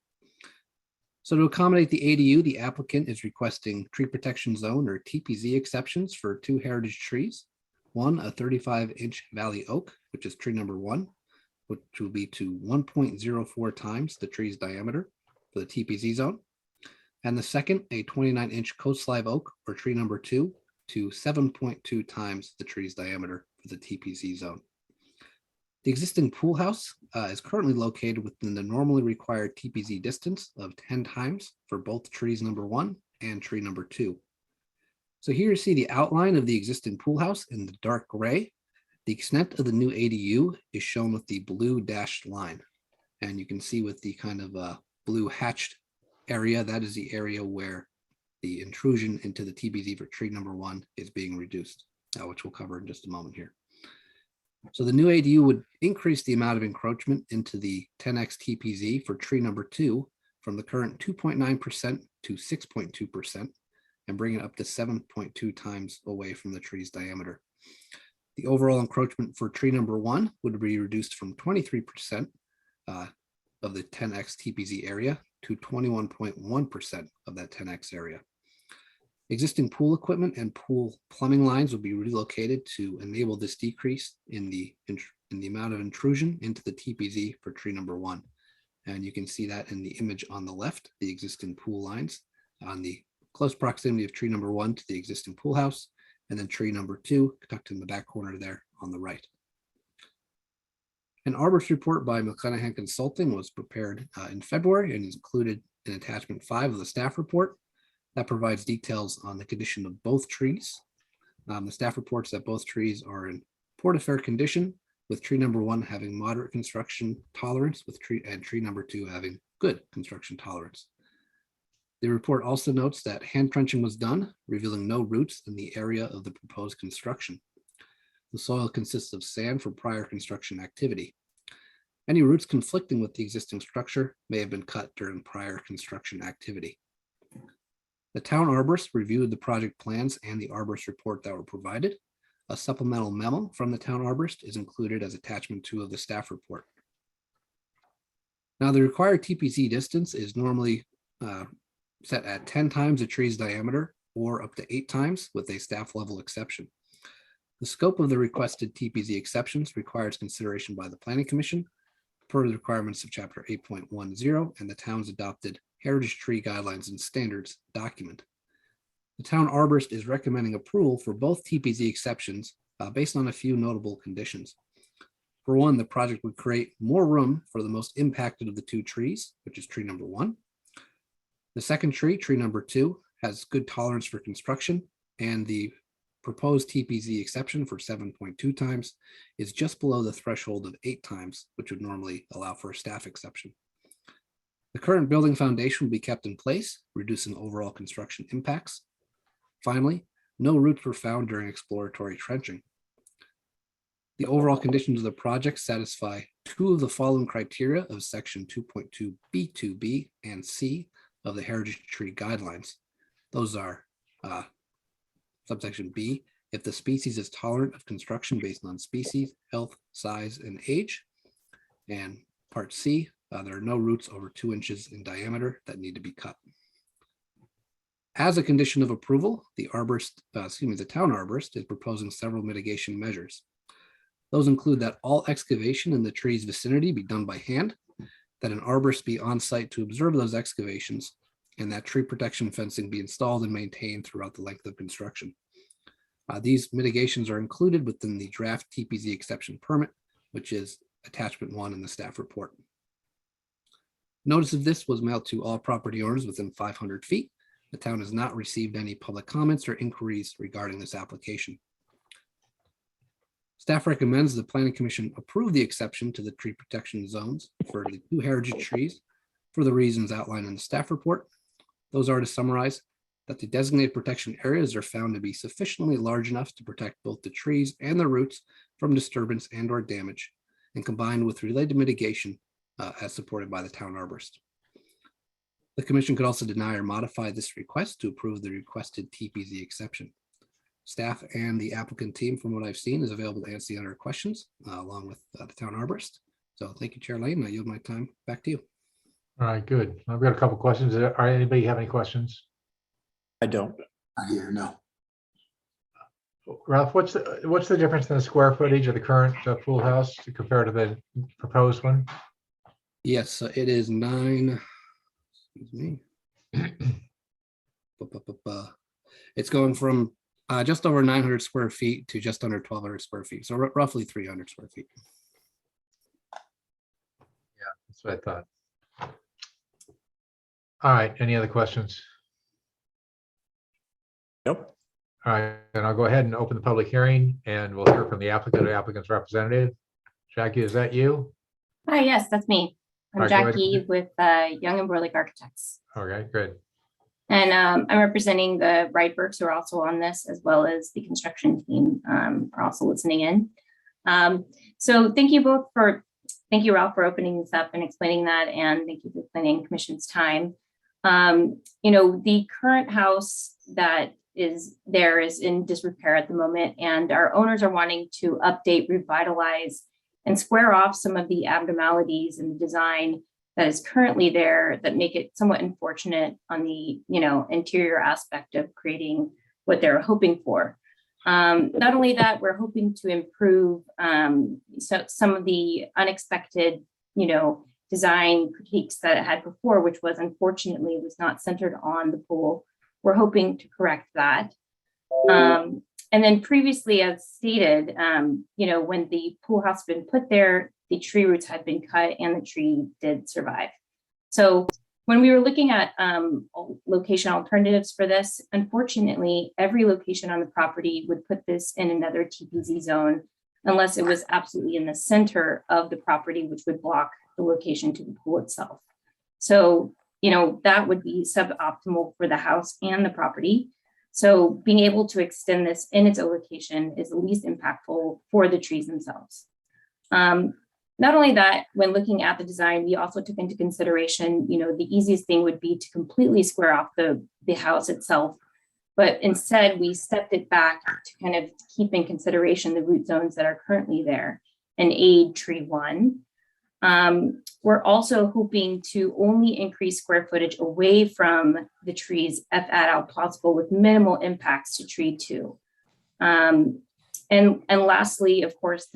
So to accommodate the ADU, the applicant is requesting tree protection zone or TPZ exceptions for 2 heritage trees. One, a 35-inch valley oak, which is tree number 1, which will be to 1.04 times the tree's diameter for the TPZ zone. And the second, a 29-inch coast live oak or tree number 2 to 7.2 times the tree's diameter for the TPZ zone. The existing pool house is currently located within the normally required TPZ distance of 10 times for both trees number 1 and tree number 2. So here you see the outline of the existing pool house in the dark gray. The extent of the new ADU is shown with the blue dashed line. And you can see with the kind of blue hatched area, that is the area where the intrusion into the TPZ for tree number 1 is being reduced, which we'll cover in just a moment here. So the new ADU would increase the amount of encroachment into the 10x TPZ for tree number 2 from the current 2.9% to 6.2% and bring it up to 7.2 times away from the tree's diameter. The overall encroachment for tree number 1 would be reduced from 23% of the 10x TPZ area to 21.1% of that 10x area. Existing pool equipment and pool plumbing lines will be relocated to enable this decrease in the amount of intrusion into the TPZ for tree number 1. And you can see that in the image on the left, the existing pool lines on the close proximity of tree number 1 to the existing pool house, and then tree number 2 tucked in the back corner there on the right. An arborist report by McClenahan Consulting was prepared in February and is included in attachment 5 of the staff report. That provides details on the condition of both trees. The staff reports that both trees are in poor to fair condition, with tree number 1 having moderate construction tolerance, with tree number 2 having good construction tolerance. The report also notes that hand trenching was done, revealing no roots in the area of the proposed construction. The soil consists of sand from prior construction activity. Any roots conflicting with the existing structure may have been cut during prior construction activity. The town arborist reviewed the project plans and the arborist report that were provided. A supplemental memo from the town arborist is included as attachment 2 of the staff report. Now, the required TPZ distance is normally set at 10 times a tree's diameter or up to 8 times with a staff level exception. The scope of the requested TPZ exceptions requires consideration by the Planning Commission per the requirements of Chapter 8.10 and the town's adopted Heritage Tree Guidelines and Standards document. The town arborist is recommending approval for both TPZ exceptions based on a few notable conditions. For one, the project would create more room for the most impacted of the 2 trees, which is tree number 1. The second tree, tree number 2, has good tolerance for construction, and the proposed TPZ exception for 7.2 times is just below the threshold of 8 times, which would normally allow for a staff exception. The current building foundation will be kept in place, reducing overall construction impacts. Finally, no roots were found during exploratory trenching. The overall conditions of the project satisfy two of the following criteria of section 2.2B2B and C of the Heritage Tree Guidelines. Those are subsection B, if the species is tolerant of construction based on species, health, size, and age. And part C, there are no roots over 2 inches in diameter that need to be cut. As a condition of approval, the the town arborist is proposing several mitigation measures. Those include that all excavation in the tree's vicinity be done by hand, that an arborist be on site to observe those excavations, and that tree protection fencing be installed and maintained throughout the length of construction. These mitigations are included within the draft TPZ exception permit, which is attachment 1 in the staff report. Notice of this was mailed to all property owners within 500 feet. The town has not received any public comments or inquiries regarding this application. Staff recommends the Planning Commission approve the exception to the tree protection zones for the 2 heritage trees for the reasons outlined in the staff report. Those are, to summarize, that the designated protection areas are found to be sufficiently large enough to protect both the trees and the roots from disturbance and/or damage, and combined with related mitigation as supported by the town arborist. The commission could also deny or modify this request to approve the requested TPZ exception. Staff and the applicant team, from what I've seen, is available to answer the other questions along with the town arborist. So thank you, Chair Lane. I yield my time back to you. All right, good. I've got a couple questions. Anybody have any questions? I don't. I hear no. Ralph, what's the difference in the square footage of the current pool house compared to the proposed one? Yes, it is 9. Excuse me. It's going from just over 900 square feet to just under 1,200 square feet. So roughly 300 square feet. Yeah, that's what I thought. All right, any other questions? Nope. All right, then I'll go ahead and open the public hearing and we'll hear from the applicant or applicant's representative. Jackie, is that you? Hi, yes, that's me. I'm All right, go ahead. Jackie with Young and Burlick Architects. Okay, good. And I'm representing the Brightburgs who are also on this, as well as the construction team are also listening in. So thank you Ralph for opening this up and explaining that, and thank you for the Planning Commission's time. The current house that is there is in disrepair at the moment, and our owners are wanting to update, revitalize, and square off some of the abnormalities in the design that is currently there that make it somewhat unfortunate on the interior aspect of creating what they're hoping for. Not only that, we're hoping to improve some of the unexpected design critiques that it had before, which was unfortunately was not centered on the pool. We're hoping to correct that. And then previously, as stated, when the pool house had been put there, the tree roots had been cut and the tree did survive. So when we were looking at location alternatives for this, unfortunately, every location on the property would put this in another TPZ zone unless it was absolutely in the center of the property, which would block the location to the pool itself. So, that would be suboptimal for the house and the property. So being able to extend this in its own location is the least impactful for the trees themselves. Not only that, when looking at the design, we also took into consideration, the easiest thing would be to completely square off the house itself. But instead, we stepped it back to kind of keep in consideration the root zones that are currently there and aid tree 1. We're also hoping to only increase square footage away from the trees if at all possible with minimal impacts to tree 2. And lastly, of course,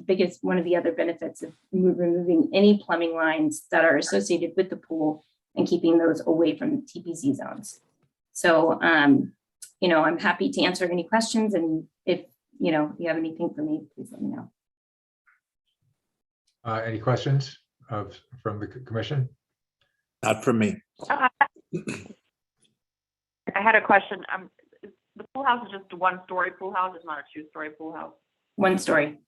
one of the other benefits of removing any plumbing lines that are associated with the pool and keeping those away from the TPZ zones. So, I'm happy to answer any questions, and if you have anything for me, please let me know. Any questions from the commission? Not from me. I had a question. The pool house is just a 1-story pool house. It's not a 2-story pool house. 1 story.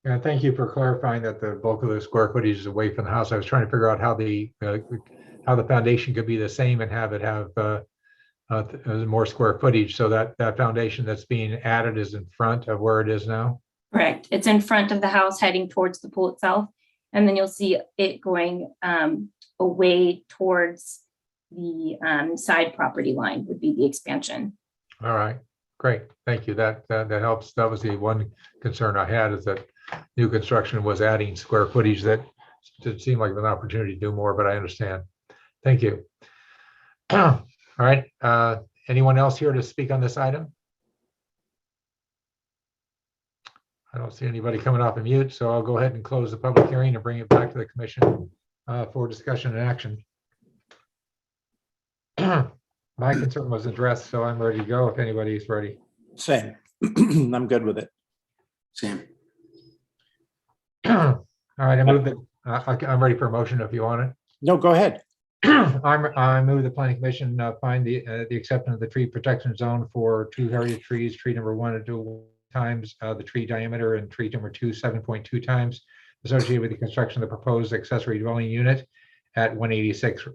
Yeah, thank you for clarifying that the bulk of the square footage is away from the house. I was trying to figure out how the foundation could be the same and have it have more square footage. So that foundation that's being added is in front of where it is now. Correct. It's in front of the house heading towards the pool itself. And then you'll see it going away towards the side property line would be the expansion. All right, great. Thank you. That helps. That was the one concern I had, is that new construction was adding square footage that did seem like an opportunity to do more, but I understand. Thank you. All right. Anyone else here to speak on this item? I don't see anybody coming off of mute, so I'll go ahead and close the public hearing and bring it back to the commission for discussion and action. My concern was addressed, so I'm ready to go if anybody's ready. Same. I'm good with it. Same. All right, I move that, I'm ready for a motion if you want it. No, go ahead. I move the planning commission find the acceptance of the tree protection zone for 2 heritage trees, tree number 1 at 2 times the tree diameter, and tree number 2 7.2 times, associated with the construction of the proposed accessory dwelling unit at 186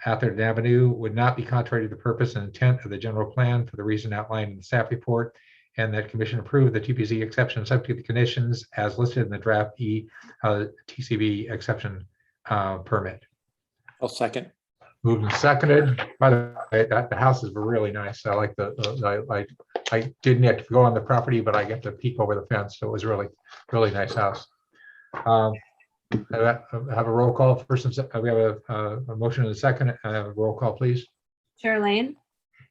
Atherton Avenue, would not be contrary to the purpose and intent of the general plan for the reason outlined in the staff report, and that commission approve the TPZ exception subject to the conditions as listed in the draft E TCB exception permit. I'll second. Moved and seconded. By the way, the house is really nice. I like I didn't have to go on the property, but I get to peek over the fence. So it was really nice house. Have a roll call first. We have a motion and a second. Roll call, please. Chair Lane,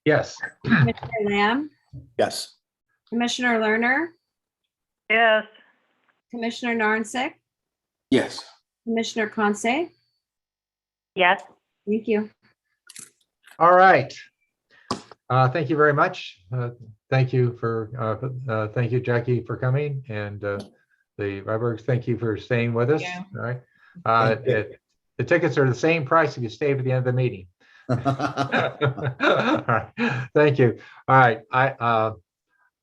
Yes. Commissioner Lamb, Yes. Commissioner Lerner, Yes. Commissioner Narnsick, Yes. Commissioner Conce. Yes. Thank you. All right. Thank you very much. Thank you for thank you, Jackie, for coming, and the Rybergs, thank you for staying with us. Yeah. All right. The tickets are the same price if you stay for the end of the meeting. All right. Thank you. All right.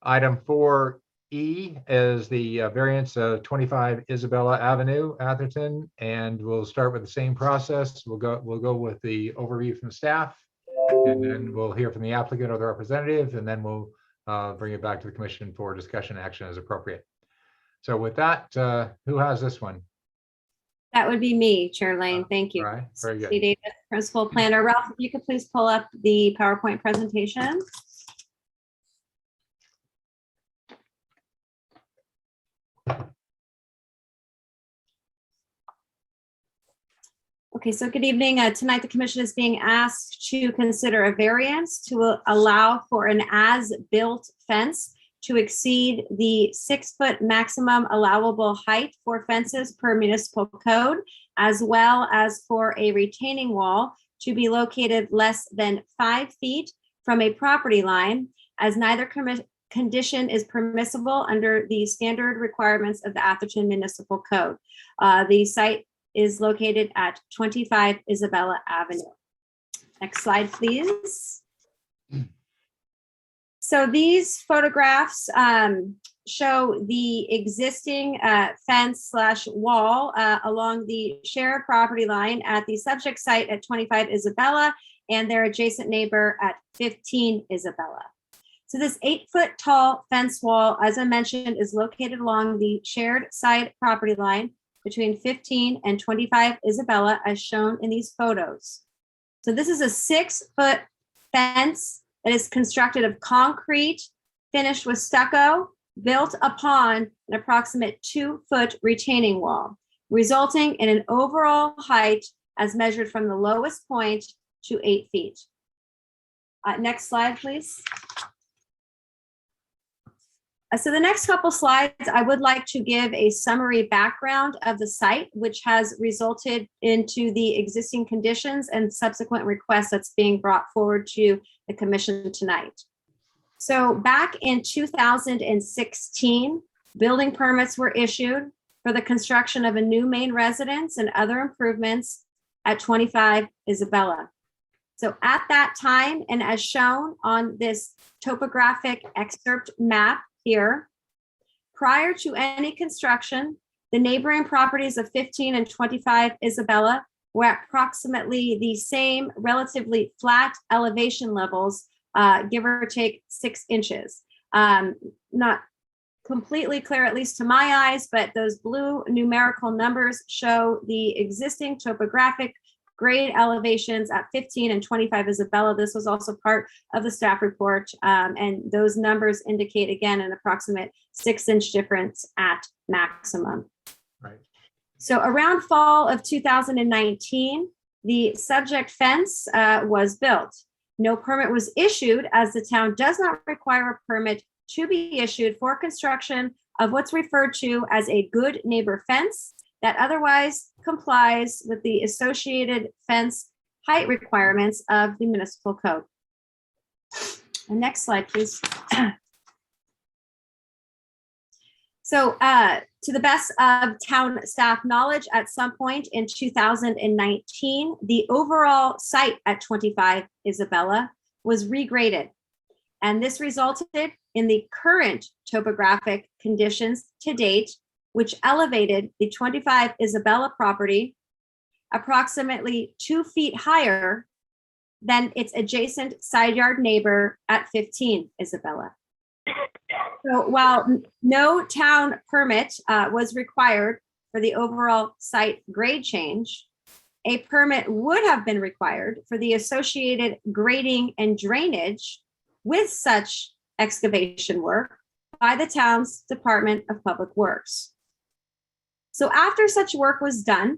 Item 4E is the variance of 25 Isabella Avenue, Atherton, and we'll start with the same process. We'll go with the overview from staff, and then we'll hear from the applicant or the representative, and then we'll bring it back to the commission for discussion action as appropriate. So with that, who has this one? That would be me, Chair Lane. Thank you. All right, very good. C. Davis, Principal Planner. Ralph, if you could please pull up the PowerPoint presentation. Okay, so good evening. Tonight, the commission is being asked to consider a variance to allow for an as-built fence to exceed the 6-foot maximum allowable height for fences per municipal code, as well as for a retaining wall to be located less than 5 feet from a property line, as neither condition is permissible under the standard requirements of the Atherton Municipal Code. The site is located at 25 Isabella Avenue. Next slide, please. So these photographs show the existing fence/wall along the shared property line at the subject site at 25 Isabella and their adjacent neighbor at 15 Isabella. So this 8-foot tall fence wall, as I mentioned, is located along the shared side property line between 15 and 25 Isabella, as shown in these photos. So this is a 6-foot fence that is constructed of concrete, finished with stucco, built upon an approximate 2-foot retaining wall, resulting in an overall height as measured from the lowest point to 8 feet. Next slide, please. So the next couple slides, I would like to give a summary background of the site, which has resulted into the existing conditions and subsequent requests that's being brought forward to the commission tonight. So back in 2016, building permits were issued for the construction of a new main residence and other improvements at 25 Isabella. So at that time, and as shown on this topographic excerpt map here, prior to any construction, the neighboring properties of 15 and 25 Isabella were at approximately the same relatively flat elevation levels, give or take 6 inches. Not completely clear, at least to my eyes, but those blue numerical numbers show the existing topographic grade elevations at 15 and 25 Isabella. This was also part of the staff report, and those numbers indicate, again, an approximate 6-inch difference at maximum. Right. So around fall of 2019, the subject fence was built. No permit was issued, as the town does not require a permit to be issued for construction of what's referred to as a good neighbor fence that otherwise complies with the associated fence height requirements of the municipal code. And next slide, please. So to the best of town staff knowledge, at some point in 2019, the overall site at 25 Isabella was regraded. And this resulted in the current topographic conditions to date, which elevated the 25 Isabella property approximately 2 feet higher than its adjacent side yard neighbor at 15 Isabella. So while no town permit was required for the overall site grade change, a permit would have been required for the associated grading and drainage with such excavation work by the town's Department of Public Works. So after such work was done,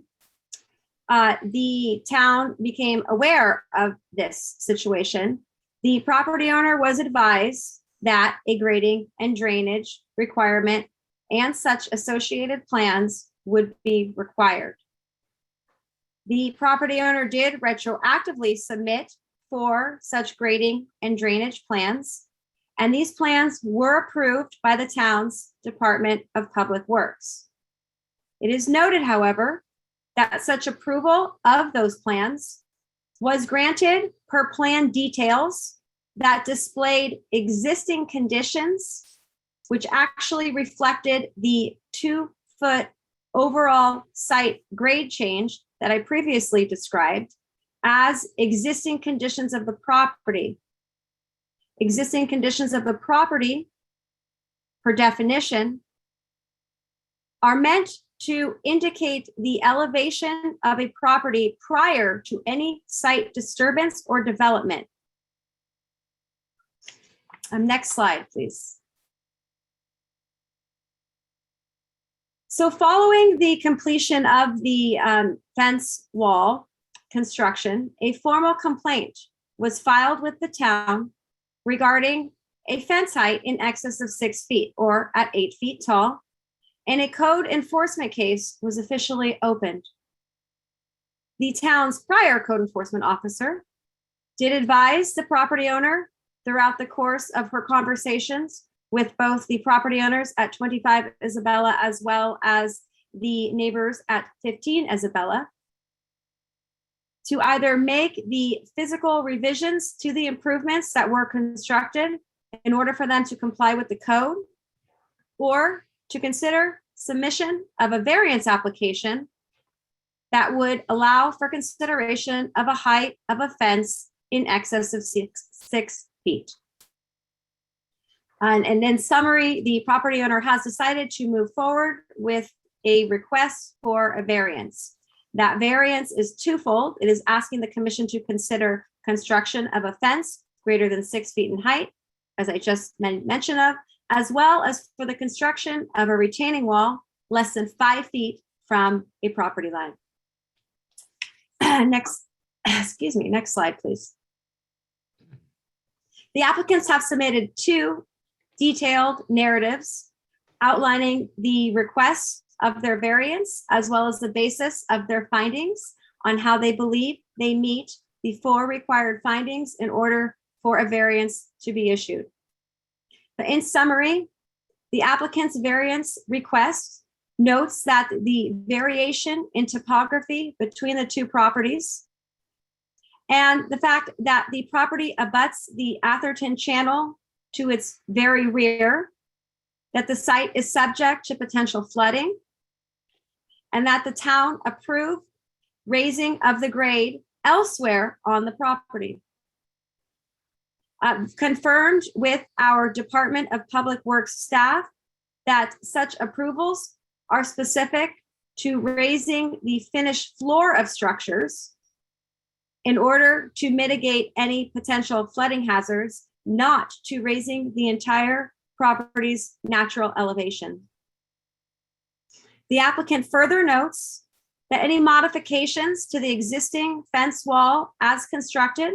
the town became aware of this situation. The property owner was advised that a grading and drainage requirement and such associated plans would be required. The property owner did retroactively submit for such grading and drainage plans, and these plans were approved by the town's Department of Public Works. It is noted, however, that such approval of those plans was granted per plan details that displayed existing conditions, which actually reflected the 2-foot overall site grade change that I previously described as existing conditions of the property. Existing conditions of the property, per definition, are meant to indicate the elevation of a property prior to any site disturbance or development. Next slide, please. So following the completion of the fence wall construction, a formal complaint was filed with the town regarding a fence height in excess of 6 feet or at 8 feet tall, and a code enforcement case was officially opened. The town's prior code enforcement officer did advise the property owner throughout the course of her conversations with both the property owners at 25 Isabella as well as the neighbors at 15 Isabella to either make the physical revisions to the improvements that were constructed in order for them to comply with the code, or to consider submission of a variance application that would allow for consideration of a height of a fence in excess of 6 feet. And in summary, the property owner has decided to move forward with a request for a variance. That variance is twofold. It is asking the commission to consider construction of a fence greater than 6 feet in height, as I just mentioned of, as well as for the construction of a retaining wall less than 5 feet from a property line. Next slide, please. The applicants have submitted 2 detailed narratives outlining the requests of their variance, as well as the basis of their findings on how they believe they meet the 4 required findings in order for a variance to be issued. But in summary, the applicant's variance request notes that the variation in topography between the 2 properties and the fact that the property abuts the Atherton Channel to its very rear, that the site is subject to potential flooding, and that the town approved raising of the grade elsewhere on the property. Confirmed with our Department of Public Works staff that such approvals are specific to raising the finished floor of structures in order to mitigate any potential flooding hazards, not to raising the entire property's natural elevation. The applicant further notes that any modifications to the existing fence wall as constructed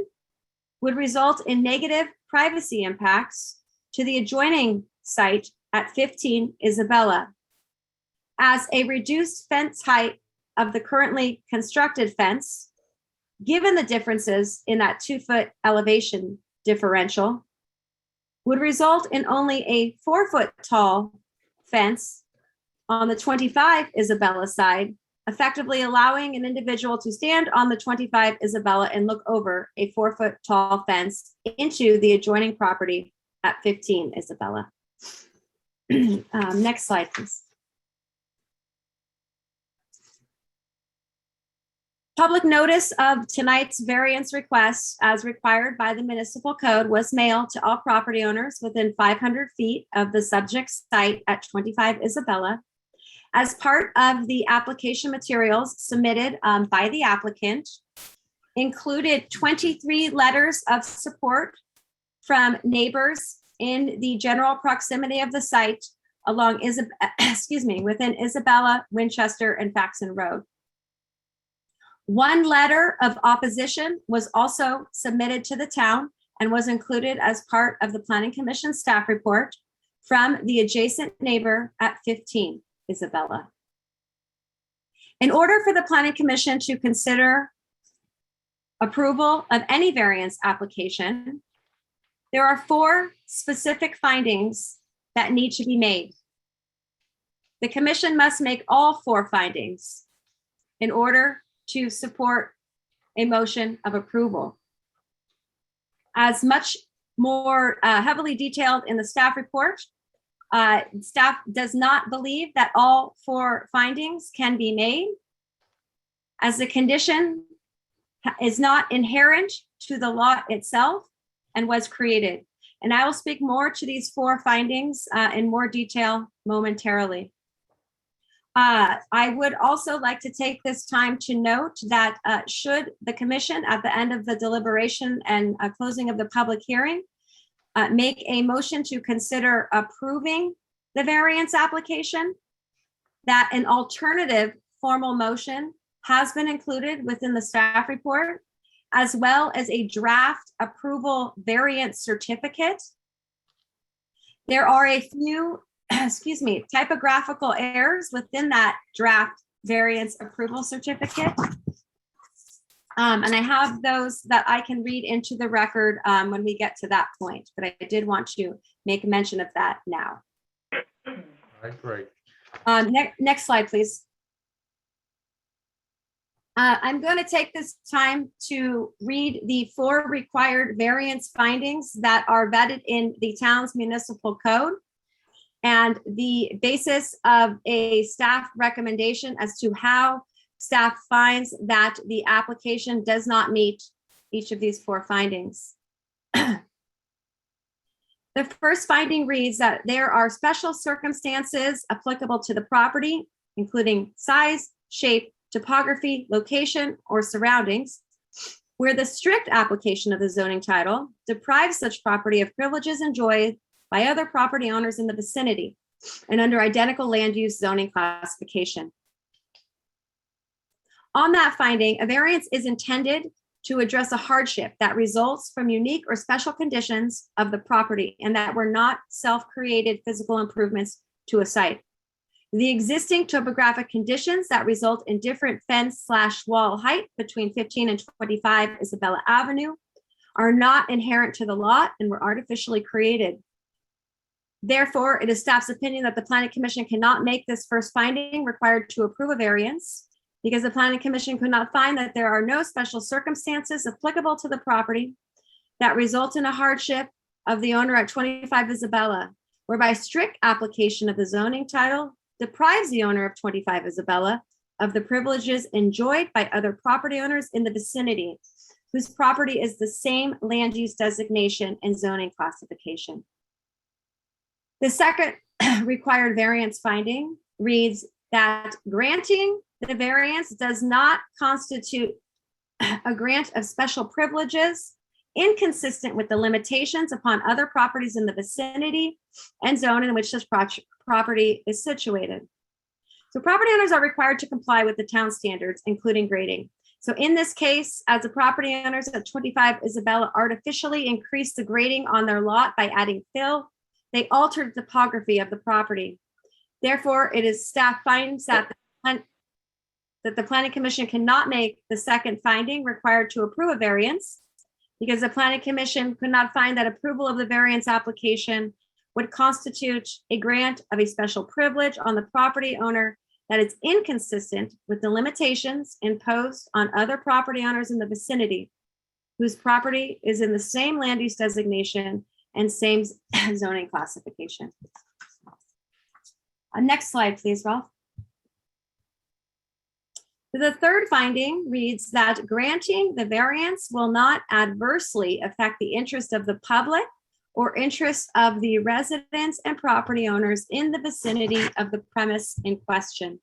would result in negative privacy impacts to the adjoining site at 15 Isabella, as a reduced fence height of the currently constructed fence, given the differences in that 2-foot elevation differential, would result in only a 4-foot tall fence on the 25 Isabella side, effectively allowing an individual to stand on the 25 Isabella and look over a 4-foot tall fence into the adjoining property at 15 Isabella. Next slide, please. Public notice of tonight's variance request, as required by the municipal code, was mailed to all property owners within 500 feet of the subject site at 25 Isabella. As part of the application materials submitted by the applicant, included 23 letters of support from neighbors in the general proximity of the site along within Isabella, Winchester, and Faxon Road. One letter of opposition was also submitted to the town and was included as part of the Planning Commission staff report from the adjacent neighbor at 15 Isabella. In order for the Planning Commission to consider approval of any variance application, there are 4 specific findings that need to be made. The commission must make all 4 findings in order to support a motion of approval. As much more heavily detailed in the staff report, staff does not believe that all 4 findings can be made, as the condition is not inherent to the lot itself and was created. And I will speak more to these 4 findings in more detail momentarily. I would also like to take this time to note that should the commission at the end of the deliberation and closing of the public hearing make a motion to consider approving the variance application, that an alternative formal motion has been included within the staff report, as well as a draft approval variance certificate. There are a few typographical errors within that draft variance approval certificate. And I have those that I can read into the record when we get to that point, but I did want to make mention of that now. All right, great. Next slide, please. I'm going to take this time to read the 4 required variance findings that are vetted in the town's municipal code, and the basis of a staff recommendation as to how staff finds that the application does not meet each of these 4 findings. The first finding reads that there are special circumstances applicable to the property, including size, shape, topography, location, or surroundings, where the strict application of the zoning title deprives such property of privileges enjoyed by other property owners in the vicinity and under identical land use zoning classification. On that finding, a variance is intended to address a hardship that results from unique or special conditions of the property and that were not self-created physical improvements to a site. The existing topographic conditions that result in different fence/wall height between 15 and 25 Isabella Avenue are not inherent to the lot and were artificially created. Therefore, it is staff's opinion that the Planning Commission cannot make this first finding required to approve a variance, because the Planning Commission could not find that there are no special circumstances applicable to the property that result in a hardship of the owner at 25 Isabella, whereby strict application of the zoning title deprives the owner of 25 Isabella of the privileges enjoyed by other property owners in the vicinity whose property is the same land use designation and zoning classification. The second required variance finding reads that granting the variance does not constitute a grant of special privileges inconsistent with the limitations upon other properties in the vicinity and zone in which this property is situated. So property owners are required to comply with the town standards, including grading. So in this case, as the property owners at 25 Isabella artificially increased the grading on their lot by adding fill, they altered the topography of the property. Therefore, it is staff finds that the Planning Commission cannot make the second finding required to approve a variance because the Planning Commission could not find that approval of the variance application would constitute a grant of a special privilege on the property owner that is inconsistent with the limitations imposed on other property owners in the vicinity whose property is in the same land use designation and same zoning classification. Next slide, please, Ralph. The third finding reads that granting the variance will not adversely affect the interest of the public or interest of the residents and property owners in the vicinity of the premise in question.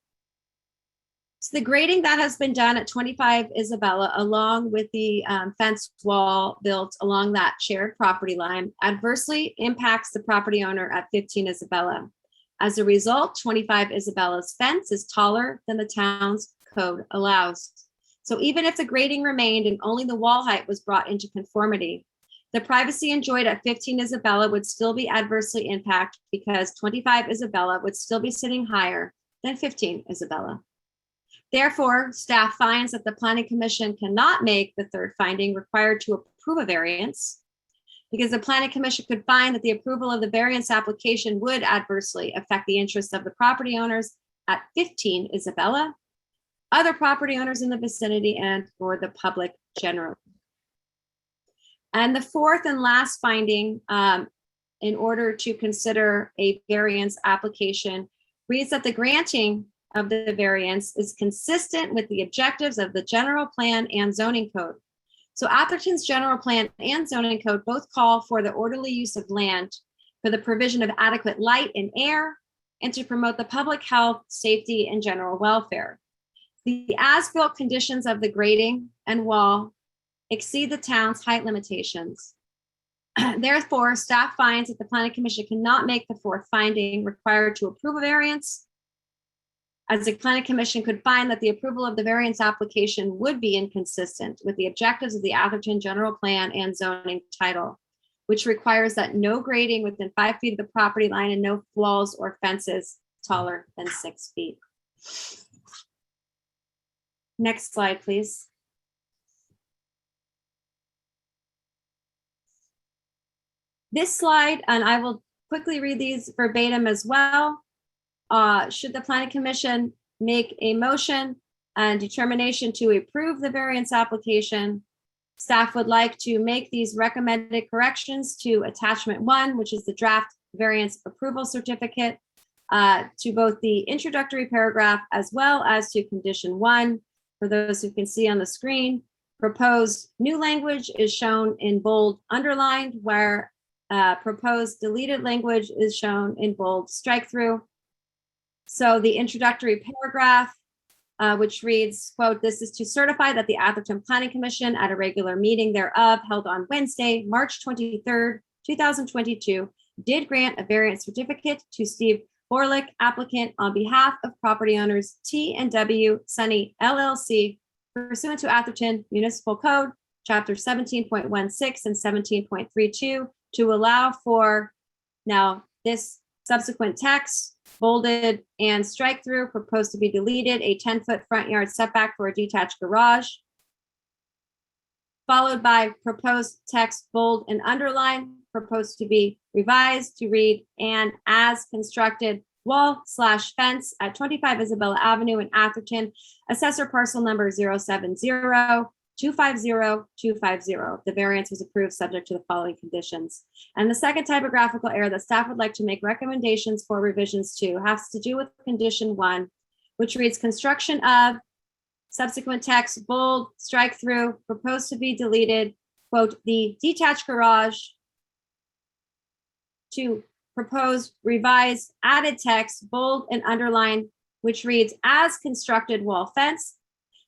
So the grading that has been done at 25 Isabella, along with the fence wall built along that shared property line, adversely impacts the property owner at 15 Isabella. As a result, 25 Isabella's fence is taller than the town's code allows. So even if the grading remained and only the wall height was brought into conformity, the privacy enjoyed at 15 Isabella would still be adversely impacted because 25 Isabella would still be sitting higher than 15 Isabella. Therefore, staff finds that the Planning Commission cannot make the third finding required to approve a variance because the Planning Commission could find that the approval of the variance application would adversely affect the interests of the property owners at 15 Isabella, other property owners in the vicinity, and for the public generally. And the fourth and last finding, in order to consider a variance application, reads that the granting of the variance is consistent with the objectives of the general plan and zoning code. So Atherton's general plan and zoning code both call for the orderly use of land for the provision of adequate light and air and to promote the public health, safety, and general welfare. The as-built conditions of the grading and wall exceed the town's height limitations. Therefore, staff finds that the Planning Commission cannot make the fourth finding required to approve a variance, as the Planning Commission could find that the approval of the variance application would be inconsistent with the objectives of the Atherton General Plan and Zoning Title, which requires that no grading within 5 feet of the property line and no walls or fences taller than 6 feet. Next slide, please. This slide, and I will quickly read these verbatim as well. Should the Planning Commission make a motion and determination to approve the variance application, staff would like to make these recommended corrections to attachment 1, which is the draft variance approval certificate, to both the introductory paragraph as well as to condition 1. For those who can see on the screen, proposed new language is shown in bold underlined, where proposed deleted language is shown in bold strike through. So the introductory paragraph, which reads, quote, "This is to certify that the Atherton Planning Commission at a regular meeting thereof held on Wednesday, March 23rd, 2022, did grant a variance certificate to Steve Borlick, applicant, on behalf of property owners T&W Sunny LLC, pursuant to Atherton Municipal Code, Chapter 17.16 and 17.32, to allow for," now this subsequent text, bolded and strike through, proposed to be deleted, "a 10-foot front yard setback for a detached garage," followed by proposed text, bold and underline, proposed to be revised to read, "and as constructed wall/fence at 25 Isabella Avenue in Atherton, assessor parcel number 070-250-250. The variance was approved subject to the following conditions." And the second typographical error that staff would like to make recommendations for revisions to has to do with condition 1, which reads construction of, subsequent text, bold, strike through, proposed to be deleted, quote, the detached garage to propose, revise, added text, bold and underline, which reads as constructed wall fence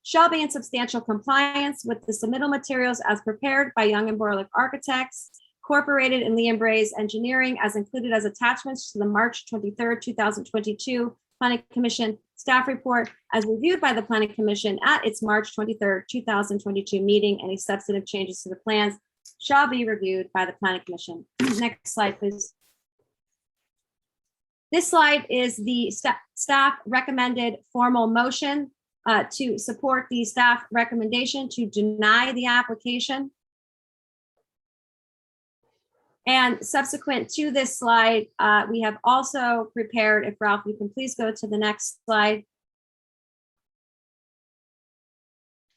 shall be in substantial compliance with the submittal materials as prepared by Young and Borlick Architects, Incorporated and Liam Bray's Engineering as included as attachments to the March 23rd, 2022 Planning Commission staff report as reviewed by the Planning Commission at its March 23rd, 2022 meeting. Any substantive changes to the plans shall be reviewed by the Planning Commission. Next slide, please. This slide is the staff recommended formal motion to support the staff recommendation to deny the application. And subsequent to this slide, we have also prepared, if Ralph, you can please go to the next slide,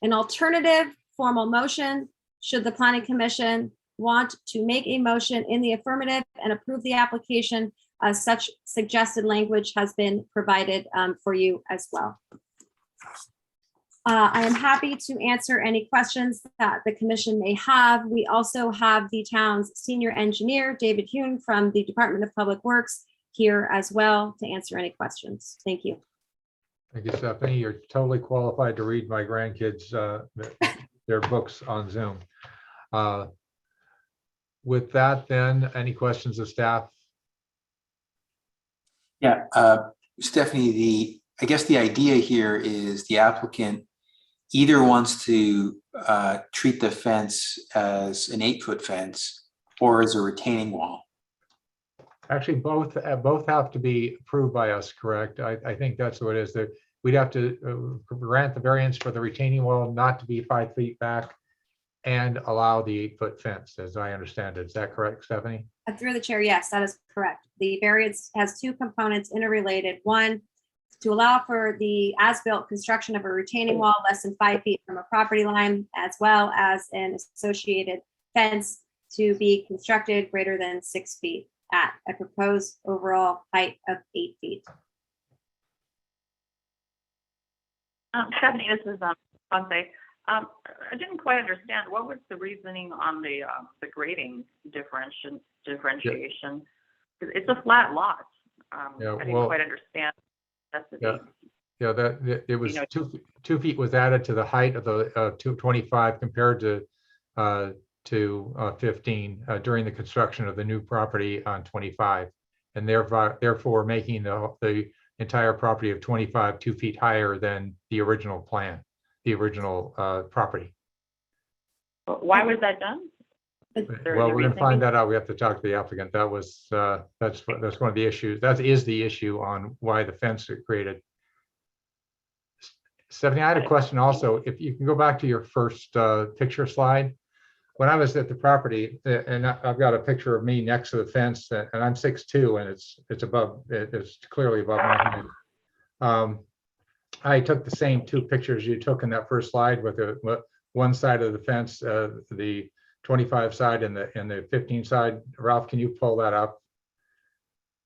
an alternative formal motion should the Planning Commission want to make a motion in the affirmative and approve the application. Such suggested language has been provided for you as well. I am happy to answer any questions that the commission may have. We also have the town's senior engineer, David Hune from the Department of Public Works here as well to answer any questions. Thank you. Thank you, Stephanie. You're totally qualified to read my grandkids their books on Zoom. With that, then, any questions of staff? Yeah, Stephanie, I guess the idea here is the applicant either wants to treat the fence as an 8-foot fence or as a retaining wall. Actually, both have to be approved by us, correct? I think that's what it is. That we'd have to grant the variance for the retaining wall not to be 5 feet back and allow the 8-foot fence, as I understand it. Is that correct, Stephanie? Through the chair, yes, that is correct. The variance has two components interrelated. One, to allow for the as-built construction of a retaining wall less than 5 feet from a property line, as well as an associated fence to be constructed greater than 6 feet at a proposed overall height of 8 feet. Stephanie, this is Ponce. I didn't quite understand, what was the reasoning on the grading differentiation? It's a flat lot. I didn't quite understand. Yeah, that it was 2 feet was added to the height of the 225 compared to 15 during the construction of the new property on 25, and therefore making the entire property of 25 2 feet higher than the original plan, the original property. Why was that done? Well, we're going to find that out. We have to talk to the applicant. That was that's one of the issues. That is the issue on why the fence is created. Stephanie, I had a question also. If you can go back to your first picture slide. When I was at the property, and I've got a picture of me next to the fence, and I'm 6'2", and it's clearly above my head. I took the same two pictures you took in that first slide with one side of the fence, the 25 side and the 15 side. Ralph, can you pull that up?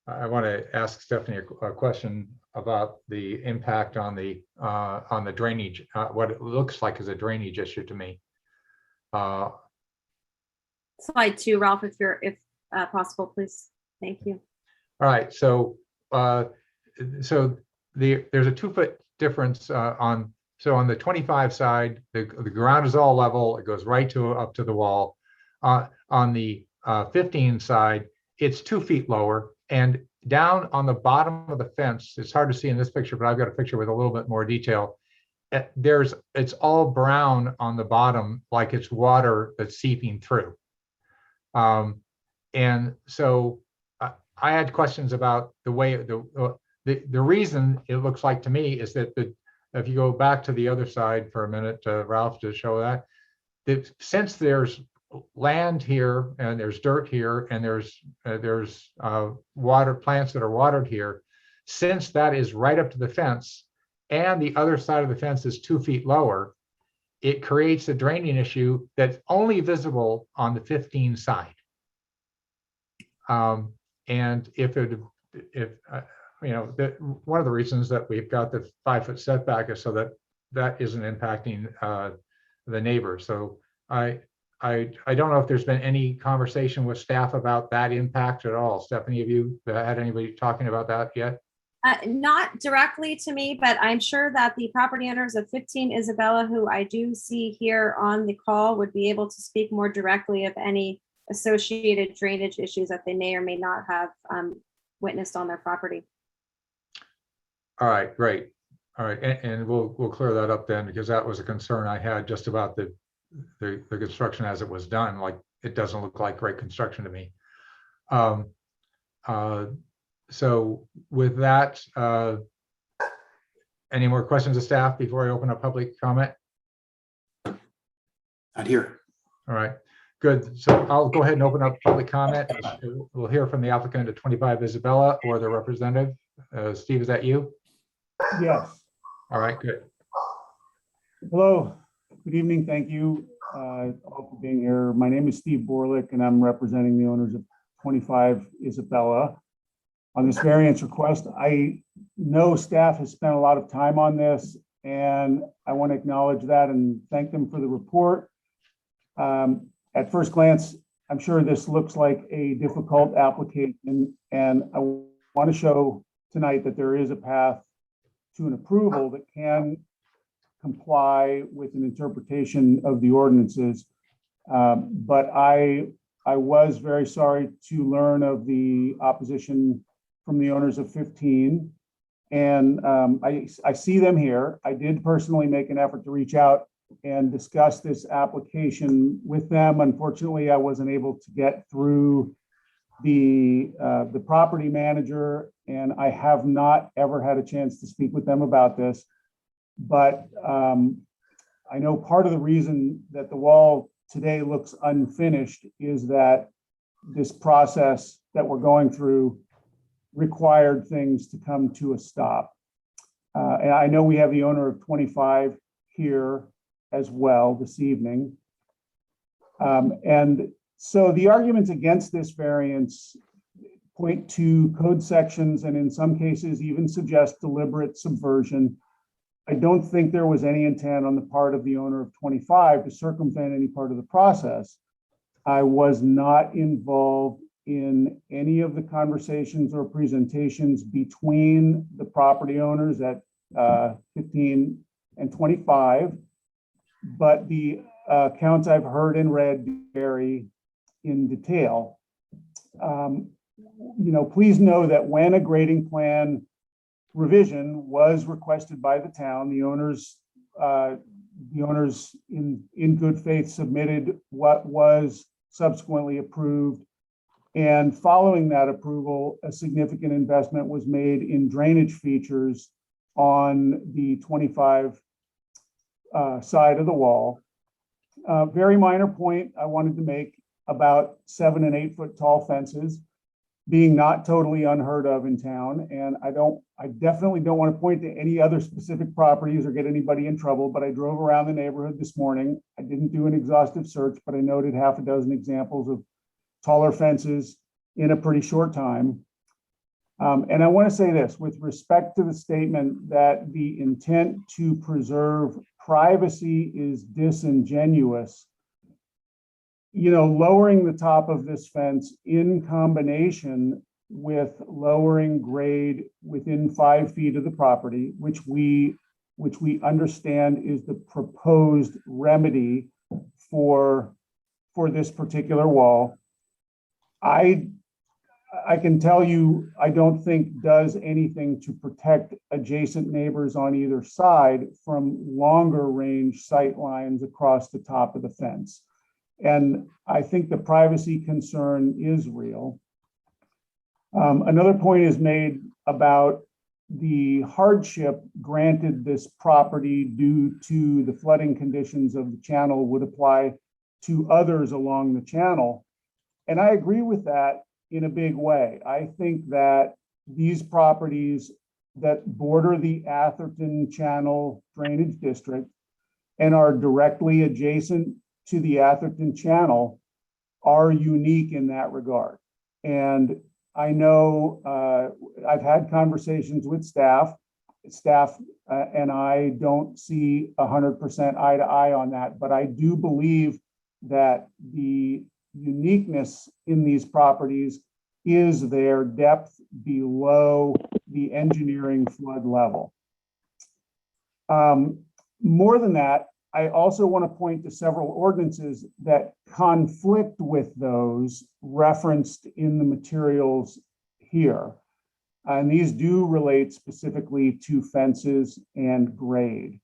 I want to ask Stephanie a question about the impact on the drainage, what it looks like is a drainage issue to me. Slide 2, Ralph, if possible, please. Thank you. All right, so there's a 2 foot difference on the 25 side, the ground is all level, it goes right up to the wall. On the 15 side, it's 2 feet lower, and down on the bottom of the fence, it's hard to see in this picture, but I've got a picture with a little bit more detail. It's all brown on the bottom, like it's water that's seeping through. And so I had questions about the way the reason it looks like to me is that if you go back to the other side for a minute, Ralph, to show that since there's land here and there's dirt here and there's water plants that are watered here, since that is right up to the fence and the other side of the fence is 2 feet lower, it creates a draining issue that's only visible on the 15 side. And one of the reasons that we've got the 5-foot setback is so that that isn't impacting the neighbors. So I don't know if there's been any conversation with staff about that impact at all. Stephanie, have you had anybody talking about that yet? Not directly to me, but I'm sure that the property owners of 15 Isabella, who I do see here on the call, would be able to speak more directly of any associated drainage issues that they may or may not have witnessed on their property. All right, great. All right, and we'll clear that up then, because that was a concern I had just about the construction as it was done. Like, it doesn't look like great construction to me. So with that, any more questions of staff before I open up public comment? Not here. All right, good. So I'll go ahead and open up public comment. We'll hear from the applicant at 25 Isabella or their representative. Steve, is that you? Yes. All right, good. Hello, good evening. Thank you all for being here. My name is Steve Borlick, and I'm representing the owners of 25 Isabella. On this variance request, I know staff has spent a lot of time on this, and I want to acknowledge that and thank them for the report. At first glance, I'm sure this looks like a difficult application, and I want to show tonight that there is a path to an approval that can comply with an interpretation of the ordinances. But I was very sorry to learn of the opposition from the owners of 15. And I see them here. I did personally make an effort to reach out and discuss this application with them. Unfortunately, I wasn't able to get through the property manager, and I have not ever had a chance to speak with them about this. But I know part of the reason that the wall today looks unfinished is that this process that we're going through required things to come to a stop. And I know we have the owner of 25 here as well this evening. And so the arguments against this variance point to code sections and in some cases even suggest deliberate subversion. I don't think there was any intent on the part of the owner of 25 to circumvent any part of the process. I was not involved in any of the conversations or presentations between the property owners at 15 and 25, but the accounts I've heard and read vary in detail. Please know that when a grading plan revision was requested by the town, the owners in good faith submitted what was subsequently approved. And following that approval, a significant investment was made in drainage features on the 25 side of the wall. Very minor point I wanted to make about 7 and 8 foot tall fences being not totally unheard of in town. And I definitely don't want to point to any other specific properties or get anybody in trouble, but I drove around the neighborhood this morning. I didn't do an exhaustive search, but I noted half a dozen examples of taller fences in a pretty short time. And I want to say this with respect to the statement that the intent to preserve privacy is disingenuous. Lowering the top of this fence in combination with lowering grade within 5 feet of the property, which we understand is the proposed remedy for this particular wall. I can tell you, I don't think does anything to protect adjacent neighbors on either side from longer range sight lines across the top of the fence. And I think the privacy concern is real. Another point is made about the hardship granted this property due to the flooding conditions of the channel would apply to others along the channel. And I agree with that in a big way. I think that these properties that border the Atherton Channel Drainage District and are directly adjacent to the Atherton Channel are unique in that regard. And I know I've had conversations with staff. Staff and I don't see 100% eye to eye on that, but I do believe that the uniqueness in these properties is their depth below the engineering flood level. More than that, I also want to point to several ordinances that conflict with those referenced in the materials here. And these do relate specifically to fences and grade.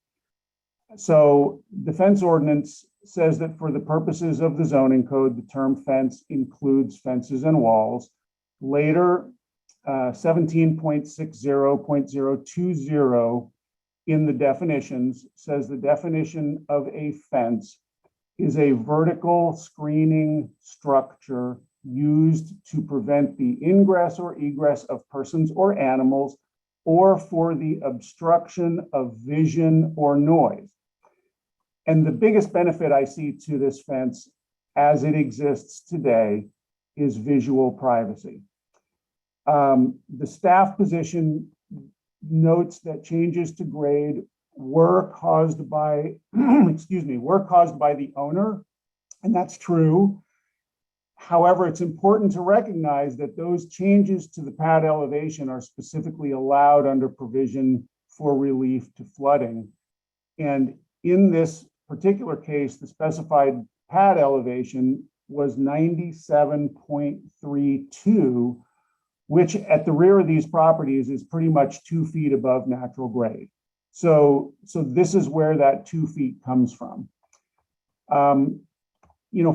So the fence ordinance says that for the purposes of the zoning code, the term fence includes fences and walls. Later, 17.60.020 in the definitions says the definition of a fence is a vertical screening structure used to prevent the ingress or egress of persons or animals, or for the obstruction of vision or noise. And the biggest benefit I see to this fence as it exists today is visual privacy. The staff position notes that changes to grade were caused by, were caused by the owner, and that's true. However, it's important to recognize that those changes to the pad elevation are specifically allowed under provision for relief to flooding. And in this particular case, the specified pad elevation was 97.32, which at the rear of these properties is pretty much 2 feet above natural grade. So this is where that 2 feet comes from.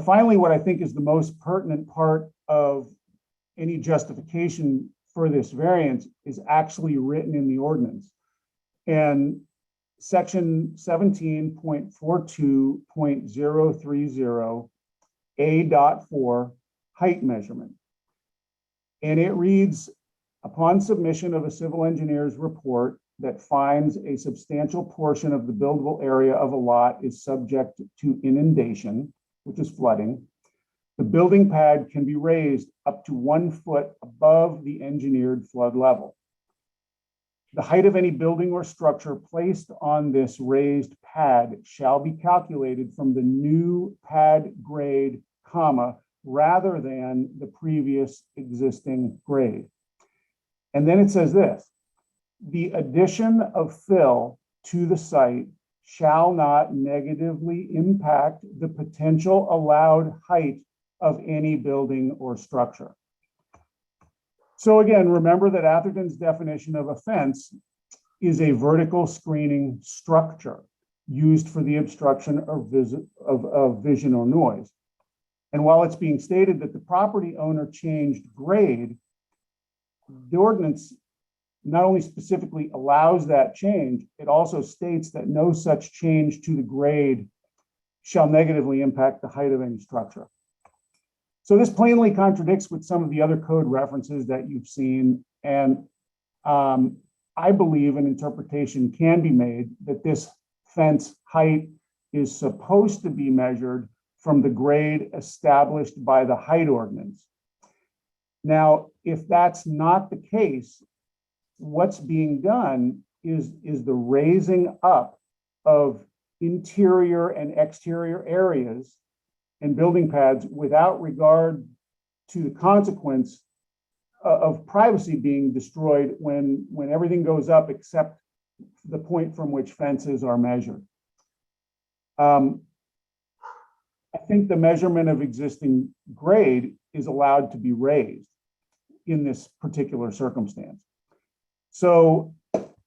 Finally, what I think is the most pertinent part of any justification for this variance is actually written in the ordinance. And section 17.42.030 A.4 height measurement. And it reads, upon submission of a civil engineer's report that finds a substantial portion of the buildable area of a lot is subject to inundation, which is flooding, the building pad can be raised up to 1 foot above the engineered flood level. The height of any building or structure placed on this raised pad shall be calculated from the new pad grade, rather than the previous existing grade. And then it says this: the addition of fill to the site shall not negatively impact the potential allowed height of any building or structure. So again, remember that Atherton's definition of a fence is a vertical screening structure used for the obstruction of vision or noise. And while it's being stated that the property owner changed grade, the ordinance not only specifically allows that change, it also states that no such change to the grade shall negatively impact the height of any structure. So this plainly contradicts with some of the other code references that you've seen. And I believe an interpretation can be made that this fence height is supposed to be measured from the grade established by the height ordinance. Now, if that's not the case, what's being done is the raising up of interior and exterior areas and building pads without regard to the consequence of privacy being destroyed when everything goes up except the point from which fences are measured. I think the measurement of existing grade is allowed to be raised in this particular circumstance. So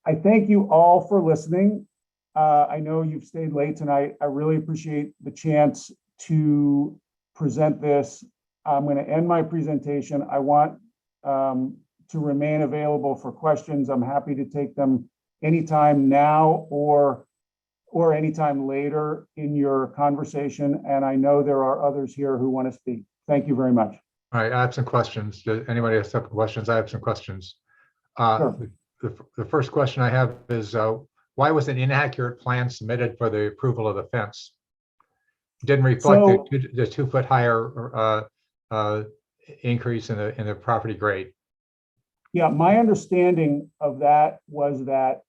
I thank you all for listening. I know you've stayed late tonight. I really appreciate the chance to present this. I'm going to end my presentation. I want to remain available for questions. I'm happy to take them anytime now or anytime later in your conversation. And I know there are others here who want to speak. Thank you very much. All right, I have some questions. Does anybody have some questions? I have some questions. Sure. The first question I have is, why was an inaccurate plan submitted for the approval of the fence? Didn't reflect the 2 foot higher increase in the property grade. Yeah, my understanding of that was that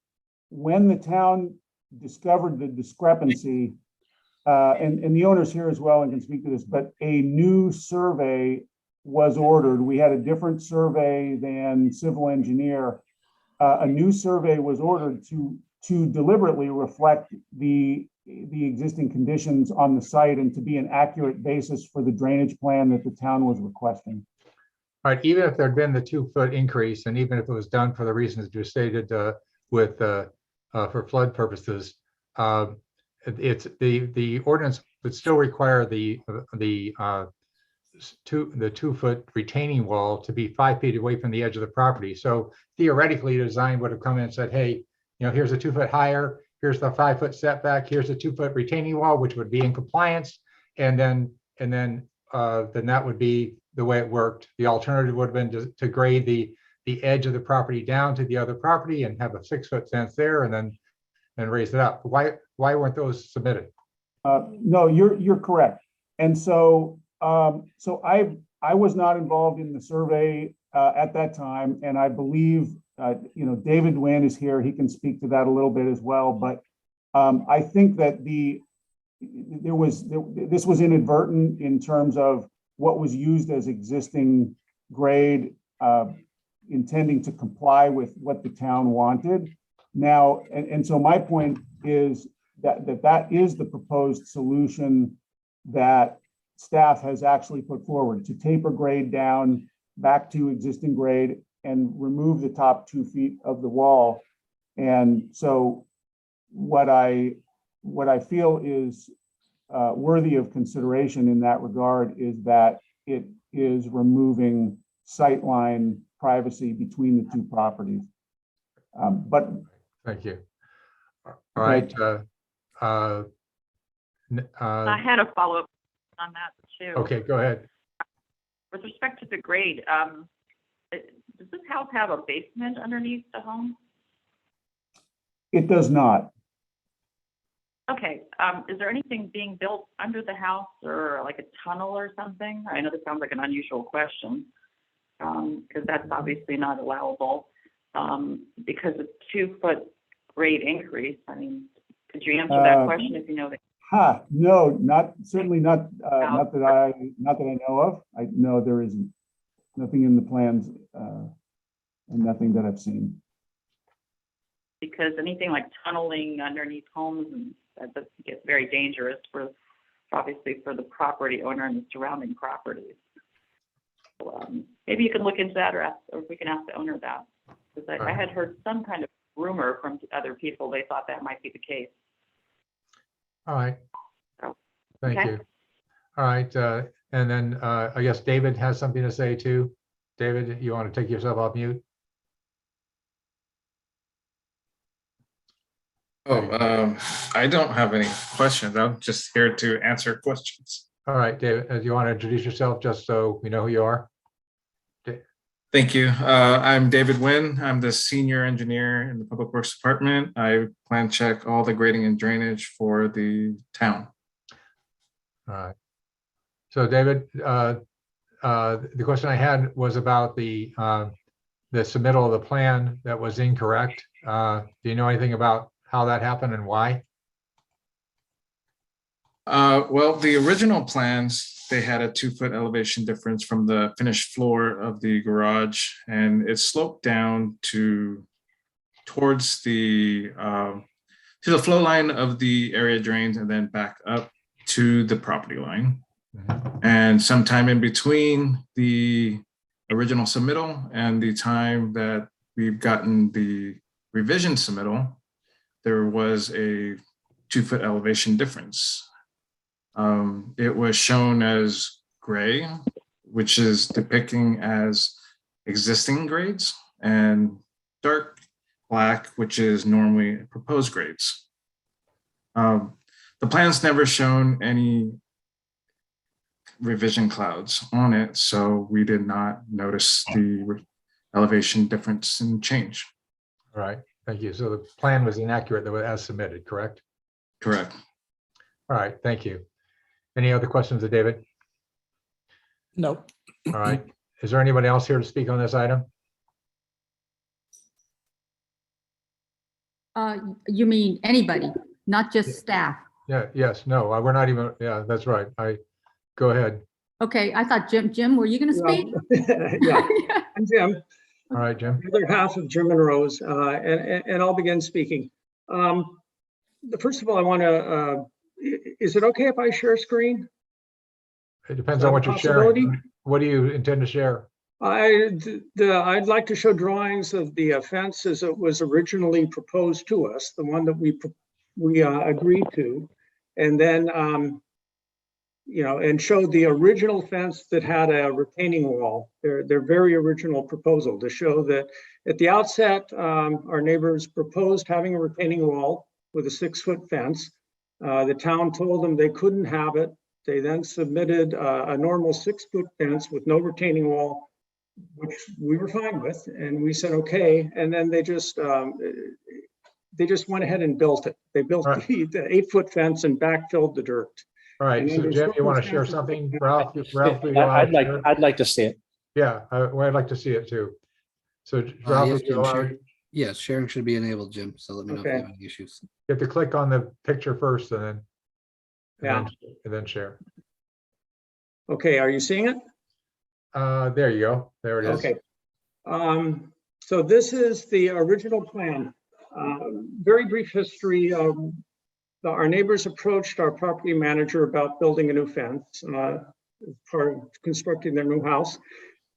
when the town discovered the discrepancy, and the owner's here as well and can speak to this, but a new survey was ordered. We had a different survey than civil engineer. A new survey was ordered to deliberately reflect the existing conditions on the site and to be an accurate basis for the drainage plan that the town was requesting. All right, even if there'd been the 2-foot increase, and even if it was done for the reasons you stated for flood purposes, it's the ordinance would still require the 2-foot retaining wall to be 5 feet away from the edge of the property. So theoretically, the design would have come in and said, hey, here's a 2 foot higher, here's the 5 foot setback, here's a 2-foot retaining wall, which would be in compliance, and then that would be the way it worked. The alternative would have been to grade the edge of the property down to the other property and have a 6-foot fence there, and then raise it up. Why weren't those submitted? No, you're correct. And so I was not involved in the survey at that time, and I believe David Wynn is here. He can speak to that a little bit as well. But I think that this was inadvertent in terms of what was used as existing grade, intending to comply with what the town wanted. Now, and so my point is that is the proposed solution that staff has actually put forward, to taper grade down back to existing grade and remove the top 2 feet of the wall. And so what I feel is worthy of consideration in that regard is that it is removing sightline privacy between the two properties. But thank you. All right. I had a follow-up on that too. Okay, go ahead. With respect to the grade, does this house have a basement underneath the home? it does not. Okay, is there anything being built under the house or like a tunnel or something? I know this sounds like an unusual question, because that's obviously not allowable, because a 2-foot grade increase. I mean, could you answer that question if you know that? No, certainly not that I know of. I know there is nothing in the plans, and nothing that I've seen. Because anything like tunneling underneath homes, and that gets very dangerous obviously for the property owner and the surrounding properties. So, maybe you can look into that, or we can ask the owner that, because I had heard some kind of rumor from other people. They thought that might be the case. All right. So, Thank okay. you. All right. And then I guess David has something to say too. David, you want to take yourself off mute? I don't have any questions. I'm just here to answer questions. All right, David, do you want to introduce yourself just so we know who you are? Thank you. I'm David Wynn. I'm the senior engineer in the Public Works Department. I plan check all the grading and drainage for the town. All right. So David, the question I had was about the submittal of the plan that was incorrect. Do you know anything about how that happened and why? Well, the original plans, they had a 2-foot elevation difference from the finished floor of the garage, and it sloped down towards the flow line of the area drains and then back up to the property line. And sometime in between the original submittal and the time that we've gotten the revision submittal, there was a 2-foot elevation difference. It was shown as gray, which is depicting as existing grades, and dark black, which is normally proposed grades. The plan's never shown any revision clouds on it, so we did not notice the elevation difference and change. All right, thank you. So the plan was inaccurate as submitted, correct? Correct. All right, thank you. Any other questions of David? No. All right. Is there anybody else here to speak on this item? You mean anybody, not just staff? Yeah, yes, no, we're not even, yeah, that's right. Go ahead. Okay, I thought Jim, were you going to speak? Yeah, I'm Jim, All right, Jim. the other half of Jim and Rose, and I'll begin speaking. First of all, I want to, is it okay if I share screen? It depends Is on that what a you're sharing. possibility? What do you intend to share? I'd like to show drawings of the fence as it was originally proposed to us, the one that we agreed to, and then and show the original fence that had a retaining wall. Their very original proposal to show that at the outset, our neighbors proposed having a retaining wall with a 6-foot fence. The town told them they couldn't have it. They then submitted a normal 6-foot fence with no retaining wall, which we were fine with, and we said okay. And then they just went ahead and built it. They built the 8-foot fence and backfilled the dirt. All right, so Jim, you want to share something? Ralph, I'd like to see it. Yeah, I'd like to see it too. So Ralph, Yes, if you Jim, allow- yes, sharing should be enabled, Jim. So let me know if you have any issues. you have to click on the picture first and Yeah. then share. Okay, are you seeing it? There you go. There it is. Okay. So this is the original plan. Very brief history. Our neighbors approached our property manager about building a new fence as part of constructing their new house,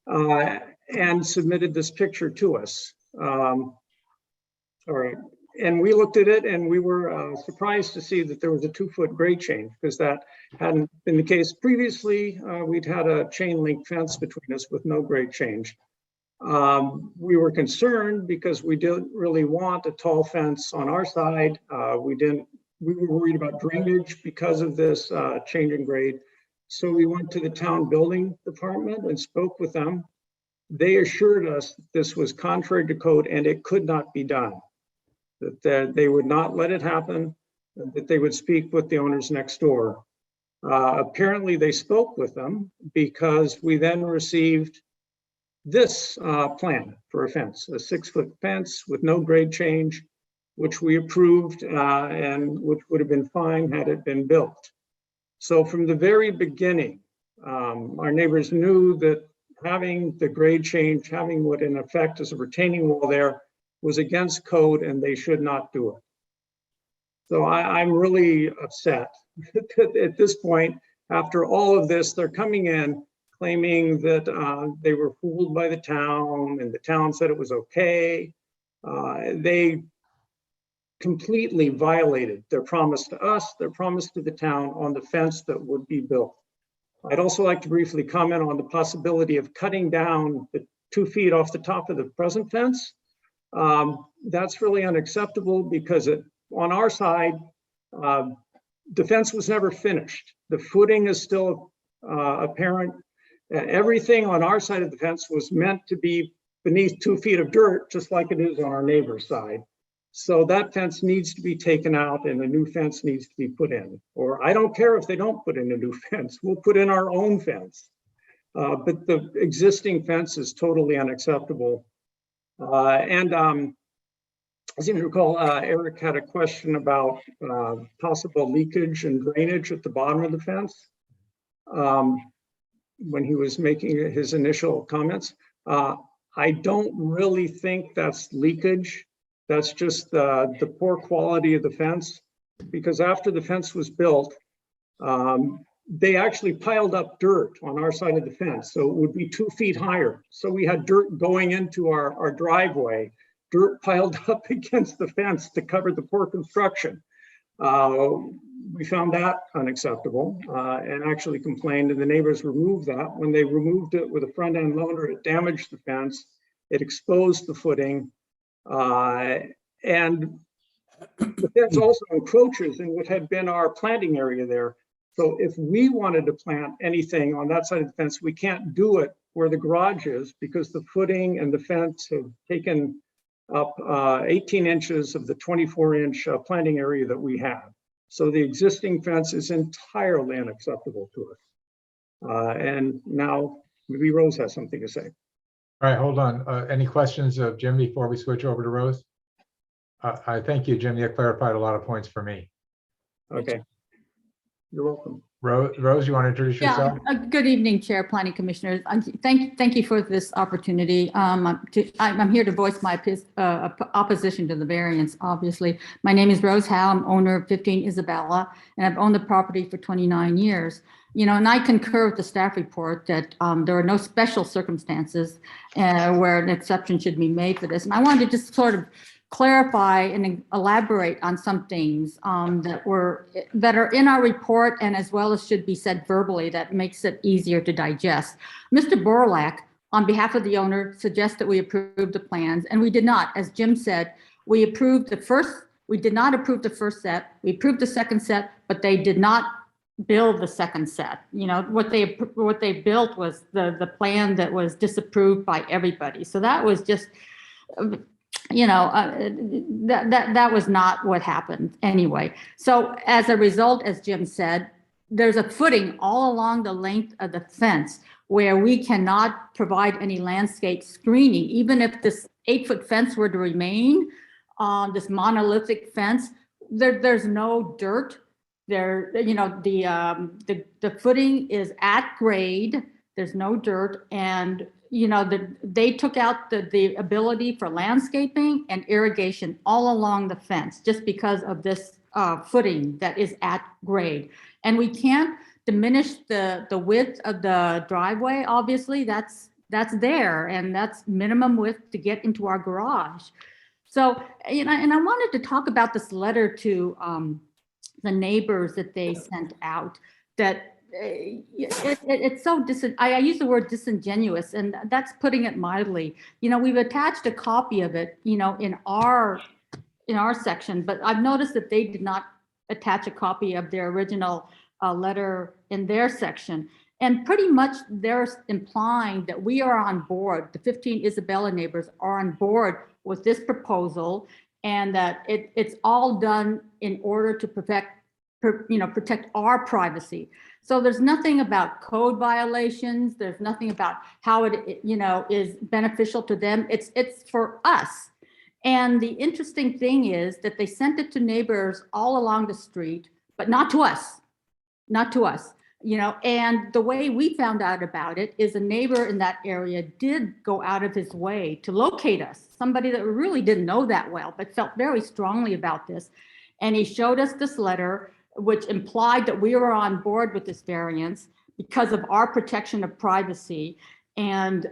and submitted this picture to us. All right. And we looked at it and we were surprised to see that there was a 2-foot grade change, because that hadn't been the case previously. We'd had a chain link fence between us with no grade change. We were concerned because we didn't really want a tall fence on our side. We were worried about drainage because of this change in grade. So we went to the town building department and spoke with them. They assured us this was contrary to code and it could not be done. That they would not let it happen, that they would speak with the owners next door. Apparently they spoke with them, because we then received this plan for a fence, a 6-foot fence with no grade change, which we approved and which would have been fine had it been built. So from the very beginning, our neighbors knew that having the grade change, having what in effect is a retaining wall there, was against code and they should not do it. So I'm really upset at this point. After all of this, they're coming in claiming that they were fooled by the town and the town said it was okay. They completely violated their promise to us, their promise to the town on the fence that would be built. I'd also like to briefly comment on the possibility of cutting down the 2 feet off the top of the present fence. That's really unacceptable, because on our side, the fence was never finished. The footing is still apparent. Everything on our side of the fence was meant to be beneath 2 feet of dirt, just like it is on our neighbor's side. So that fence needs to be taken out and a new fence needs to be put in. Or I don't care if they don't put in a new fence, we'll put in our own fence. But the existing fence is totally unacceptable. I seem to recall Eric had a question about possible leakage and drainage at the bottom of the fence when he was making his initial comments. I don't really think that's leakage. That's just the poor quality of the fence, because after the fence was built, they actually piled up dirt on our side of the fence, so it would be 2 feet higher. So we had dirt going into our driveway, dirt piled up against the fence to cover the poor construction. We found that unacceptable and actually complained, and the neighbors removed that. When they removed it with a front end loader, it damaged the fence, it exposed the footing, and the fence also encroaches in what had been our planting area there. So if we wanted to plant anything on that side of the fence, we can't do it where the garage is, because the footing and the fence have taken up 18 inches of the 24-inch planting area that we have. So the existing fence is entirely unacceptable to us. And now maybe Rose has something to say. All right, hold on. Any questions of Jim before we switch over to Rose? I thank you, Jim. You clarified a lot of points for me. Okay. You're welcome. Rose, you want to introduce yourself? Good evening, Chair, Planning Commissioners. Thank you for this opportunity. I'm here to voice my opposition to the variance, obviously. My name is Rose Howe. I'm owner of 15 Isabella, and I've owned the property for 29 years. You know, and I concur with the staff report that there are no special circumstances where an exception should be made for this. And I wanted to just sort of clarify and elaborate on some things that are in our report, and as well as should be said verbally that makes it easier to digest. Mr. Borlak, on behalf of the owner, suggests that we approve the plans, and we did not. As Jim said, we did not approve the first set. We approved the second set, but they did not build the second set. You know, what they built was the plan that was disapproved by everybody. So that was just, you know, that was not what happened anyway. So as a result, as Jim said, there's a footing all along the length of the fence where we cannot provide any landscape screening. Even if this 8-foot fence were to remain, this monolithic fence, there's no dirt. There, you know, the footing is at grade. There's no dirt, and you know, they took out the ability for landscaping and irrigation all along the fence just because of this footing that is at grade. And we can't diminish the width of the driveway. Obviously, that's there, and that's minimum width to get into our garage. So, you know, and I wanted to talk about this letter to the neighbors that they sent out, that it's so I use the word disingenuous, and that's putting it mildly. You know, we've attached a copy of it, you know, in our section, but I've noticed that they did not attach a copy of their original letter in their section. And pretty much they're implying that we are on board, the 15 Isabella neighbors are on board with this proposal, and that it's all done in order to protect our privacy. So there's nothing about code violations. There's nothing about how it you know, is beneficial to them. It's for us. And the interesting thing is that they sent it to neighbors all along the street, but not to us, you know. And the way we found out about it is a neighbor in that area did go out of his way to locate us, somebody that really didn't know that well, but felt very strongly about this. And he showed us this letter, which implied that we were on board with this variance because of our protection of privacy. And,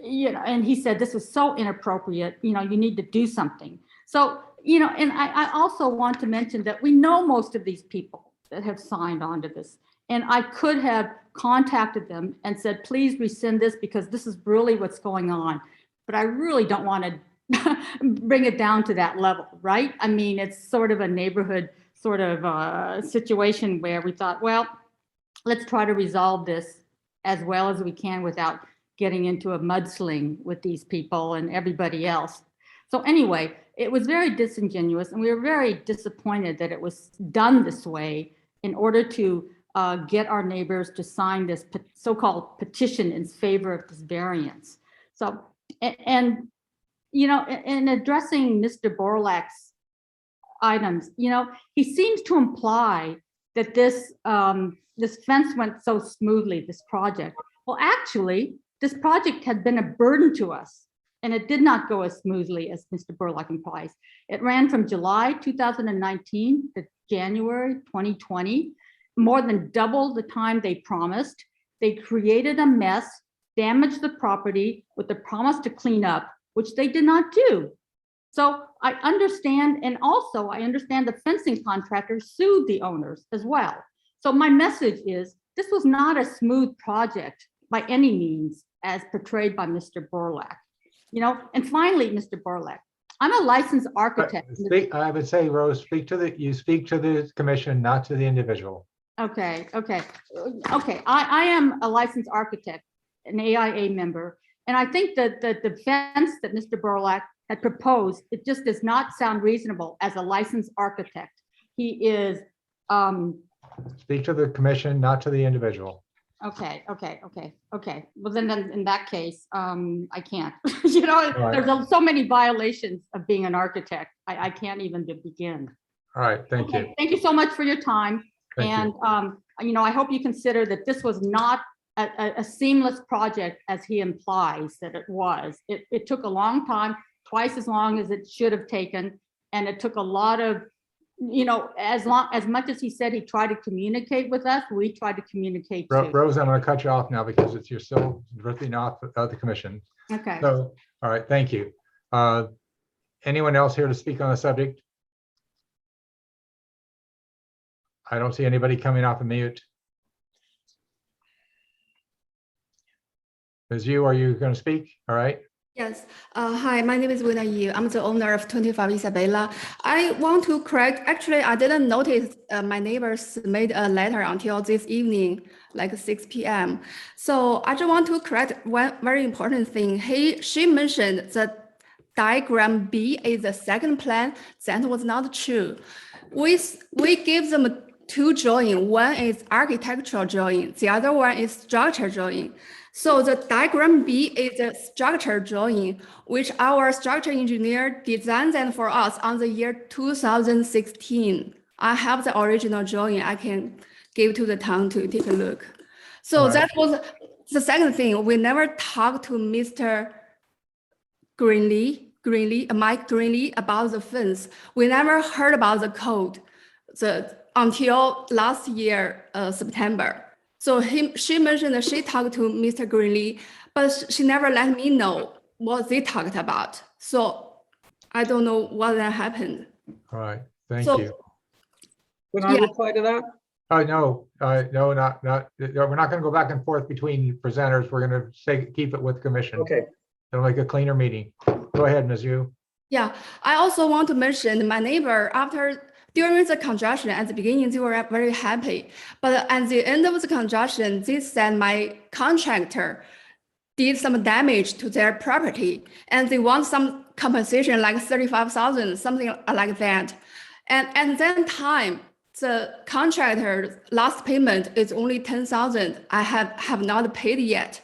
you know, and he said, this is so inappropriate, you know, you need to do something. So, you know, and I also want to mention that we know most of these people that have signed on to this. And I could have contacted them and said, please rescind this because this is really what's going on. But I really don't want to bring it down to that level, right? I mean, it's sort of a neighborhood sort of situation where we thought, well, let's try to resolve this as well as we can without getting into a mudsling with these people and everybody else. So anyway, it was very disingenuous, and we were very disappointed that it was done this way in order to get our neighbors to sign this so-called petition in favor of this variance. So, and you know, in addressing Mr. Borlak's items, you know, he seems to imply that this this fence went so smoothly, this project. Well, actually, this project had been a burden to us, and it did not go as smoothly as Mr. Borlak implies. It ran from July 2019 to January 2020, more than double the time they promised. They created a mess, damaged the property with the promise to clean up, which they did not do. So I understand, and also I understand the fencing contractor sued the owners as well. So my message is, this was not a smooth project by any means as portrayed by Mr. Borlak. You know, and finally, Mr. Borlak, I'm a licensed architect. I would say, Rose, you speak to the commission, not to the individual. Okay. I am a licensed architect, an AIA member, and I think that the fence that Mr. Borlak had proposed, it just does not sound reasonable as a licensed architect. He is. Speak to the commission, not to the individual. Okay. Well, then in that case, I can't. You know, Right. there's so many violations of being an architect. I can't even begin. All right, thank you. Okay, thank you so much for your time. Thank you. And, you know, I hope you consider that this was not a seamless project as he implies that it was. It took a long time, twice as long as it should have taken. And it took a lot of, you know, as much as he said he tried to communicate with us, we tried to communicate too. Rose, I'm going to cut you off now because you're still drifting off the commission. Okay. So, all right, thank you. Anyone else here to speak on the subject? I don't see anybody coming off of mute. Ms. Yu, are you going to speak? All right. Yes. Hi, my name is Wina Yu. I'm the owner of 25 Isabella. I want to correct, actually, I didn't notice my neighbors made a letter until this evening, like 6 p.m. So I just want to correct one very important thing. She mentioned that diagram B is the second plan. That was not true. We gave them two drawings. One is architectural drawing. The other one is structure drawing. So the diagram B is a structure drawing, which our structure engineer designed them for us on the year 2016. I have the original drawing. I can give to the town to take a look. So Right. that was the second thing. We never talked to Mr. Mike Greenlee about the fence. We never heard about the code until last year, September. So she mentioned that she talked to Mr. Greenlee, but she never let me know what they talked about. So I don't know what that happened. All right. Thank So- you. Can I reply to that? No, no, not. We're not going to go back and forth between presenters. We're going to keep it with commission. Okay. It'll make a cleaner meeting. Go ahead, Ms. Yu. Yeah, I also want to mention my neighbor during the construction at the beginning, they were very happy. But at the end of the construction, they said my contractor did some damage to their property and they want some compensation like 35,000, something like that. And at that time, the contractor's last payment is only 10,000. I have not paid yet.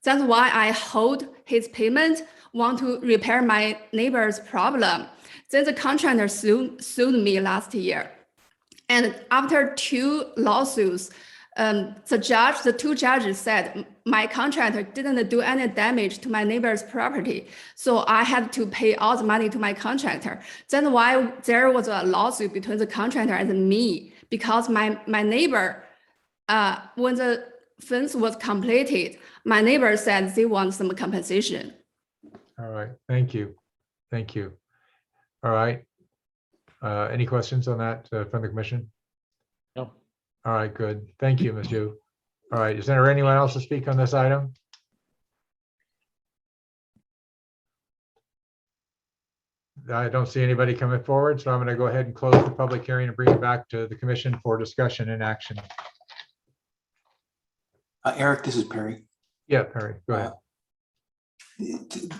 That's why I hold his payment, want to repair my neighbor's problem. Then the contractor sued me last year. And after two lawsuits, the two judges said my contractor didn't do any damage to my neighbor's property. So I had to pay all the money to my contractor. That's why there was a lawsuit between the contractor and me, because my neighbor, when the fence was completed, my neighbor said they want some compensation. All right. Thank you. Thank you. All right. Any questions on that from the commission? No. All right, good. Thank you, Ms. Yu. All right, is there anyone else to speak on this item? I don't see anybody coming forward, so I'm going to go ahead and close the public hearing and bring it back to the commission for discussion and action. Eric, this is Perry. Yeah, Perry, go ahead.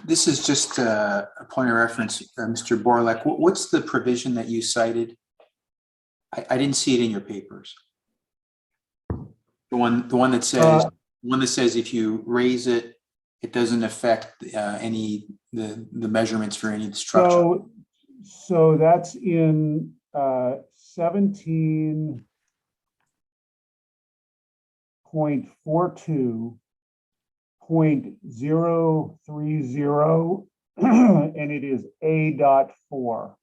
This is just a point of reference, Mr. Borlek. What's the provision that you cited? I didn't see it in your papers. The one that says if you raise it, it doesn't affect the measurements for any structure. So that's in 17.42.030 and it is A.4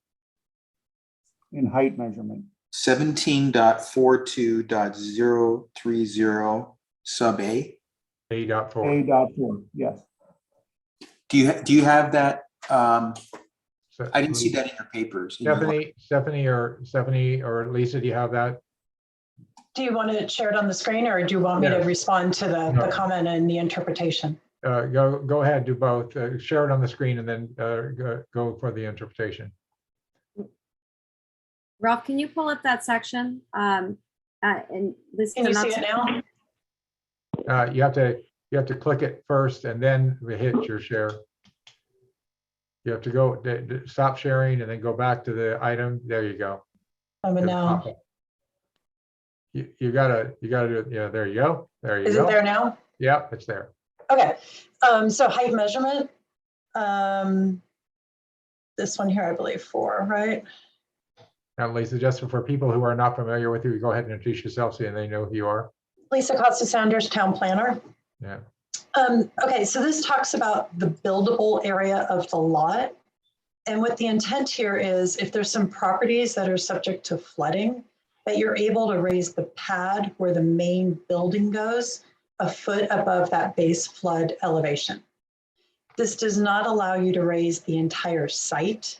in height measurement. 17.42.030 sub A. A.4. A.4, yes. Do you have that? I didn't see that in your papers. Stephanie or Lisa, do you have that? Do you want to share it on the screen or do you want me to respond to the comment and the interpretation? Go ahead, do both. Share it on the screen and then go for the interpretation. Ralph, can you pull up that section? And this Can you see it now? You have to click it first and then hit your share. You have to go stop sharing and then go back to the item. There you go. Now. You gotta do it. Yeah, there you go. There you Is go. it there now? Yep, it's there. Okay, so height measurement. This one here, I believe 4, right? Now, Lisa, just for people who are not familiar with you, go ahead and introduce yourself so they know who you are. Lisa Costa Saunders, town planner. Yeah. Okay, so this talks about the buildable area of the lot. And what the intent here is if there's some properties that are subject to flooding, that you're able to raise the pad where the main building goes a foot above that base flood elevation. This does not allow you to raise the entire site.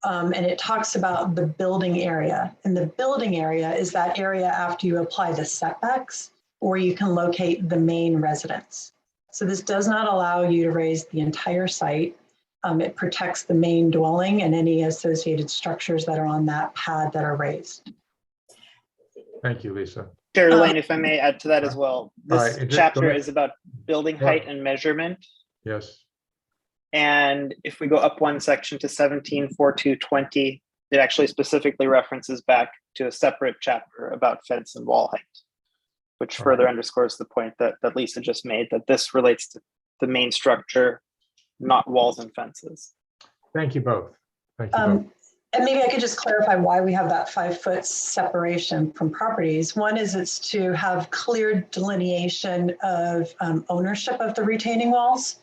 And it talks about the building area. And the building area is that area after you apply the setbacks, or you can locate the main residence. So this does not allow you to raise the entire site. It protects the main dwelling and any associated structures that are on that pad that are raised. Thank you, Lisa. Chair Lane, if I may add to that as well. This right, chapter is about building Go height ahead. and measurement. Yes. And if we go up one section to 17.4220, it actually specifically references back to a separate chapter about fence and wall height, which further underscores the point that Lisa just made, that this relates to the main structure, not walls and fences. Thank you both. Thank you both. And maybe I could just clarify why we have that 5-foot separation from properties. One is it's to have clear delineation of ownership of the retaining walls,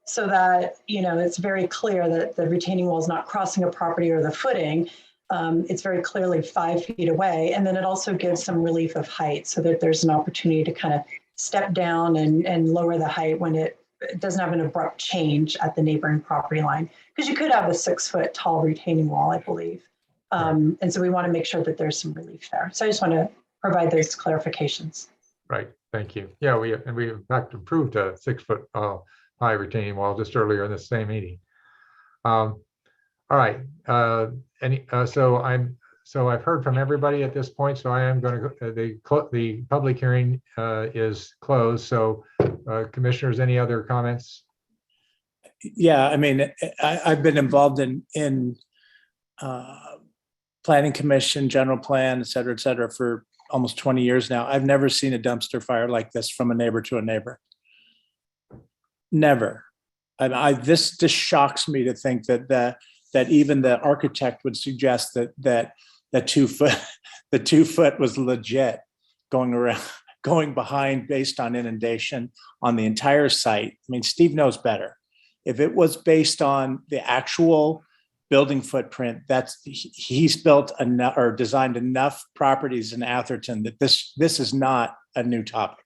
so that, you know, it's very clear that the retaining wall is not crossing a property or the footing. It's very clearly 5 feet away. And then it also gives some relief of height so that there's an opportunity to kind of step down and lower the height when it doesn't have an abrupt change at the neighboring property line. Because you could have a 6-foot tall retaining wall, I believe. And so we want to make sure that there's some relief there. So I just want to provide those clarifications. Right. Thank you. Yeah, we in fact approved a 6-foot high retaining wall just earlier in the same meeting. All right. So I've heard from everybody at this point. So I am going to go, the public hearing is closed. So commissioners, any other comments? Yeah, I mean, I've been involved in planning commission, general plan, et cetera, for almost 20 years now. I've never seen a dumpster fire like this from a neighbor to a neighbor. Never. And this just shocks me to think that even the architect would suggest that 2 foot, the 2 foot was legit going behind based on inundation on the entire site. I mean, Steve knows better. If it was based on the actual building footprint, he's built enough or designed enough properties in Atherton that this is not a new topic.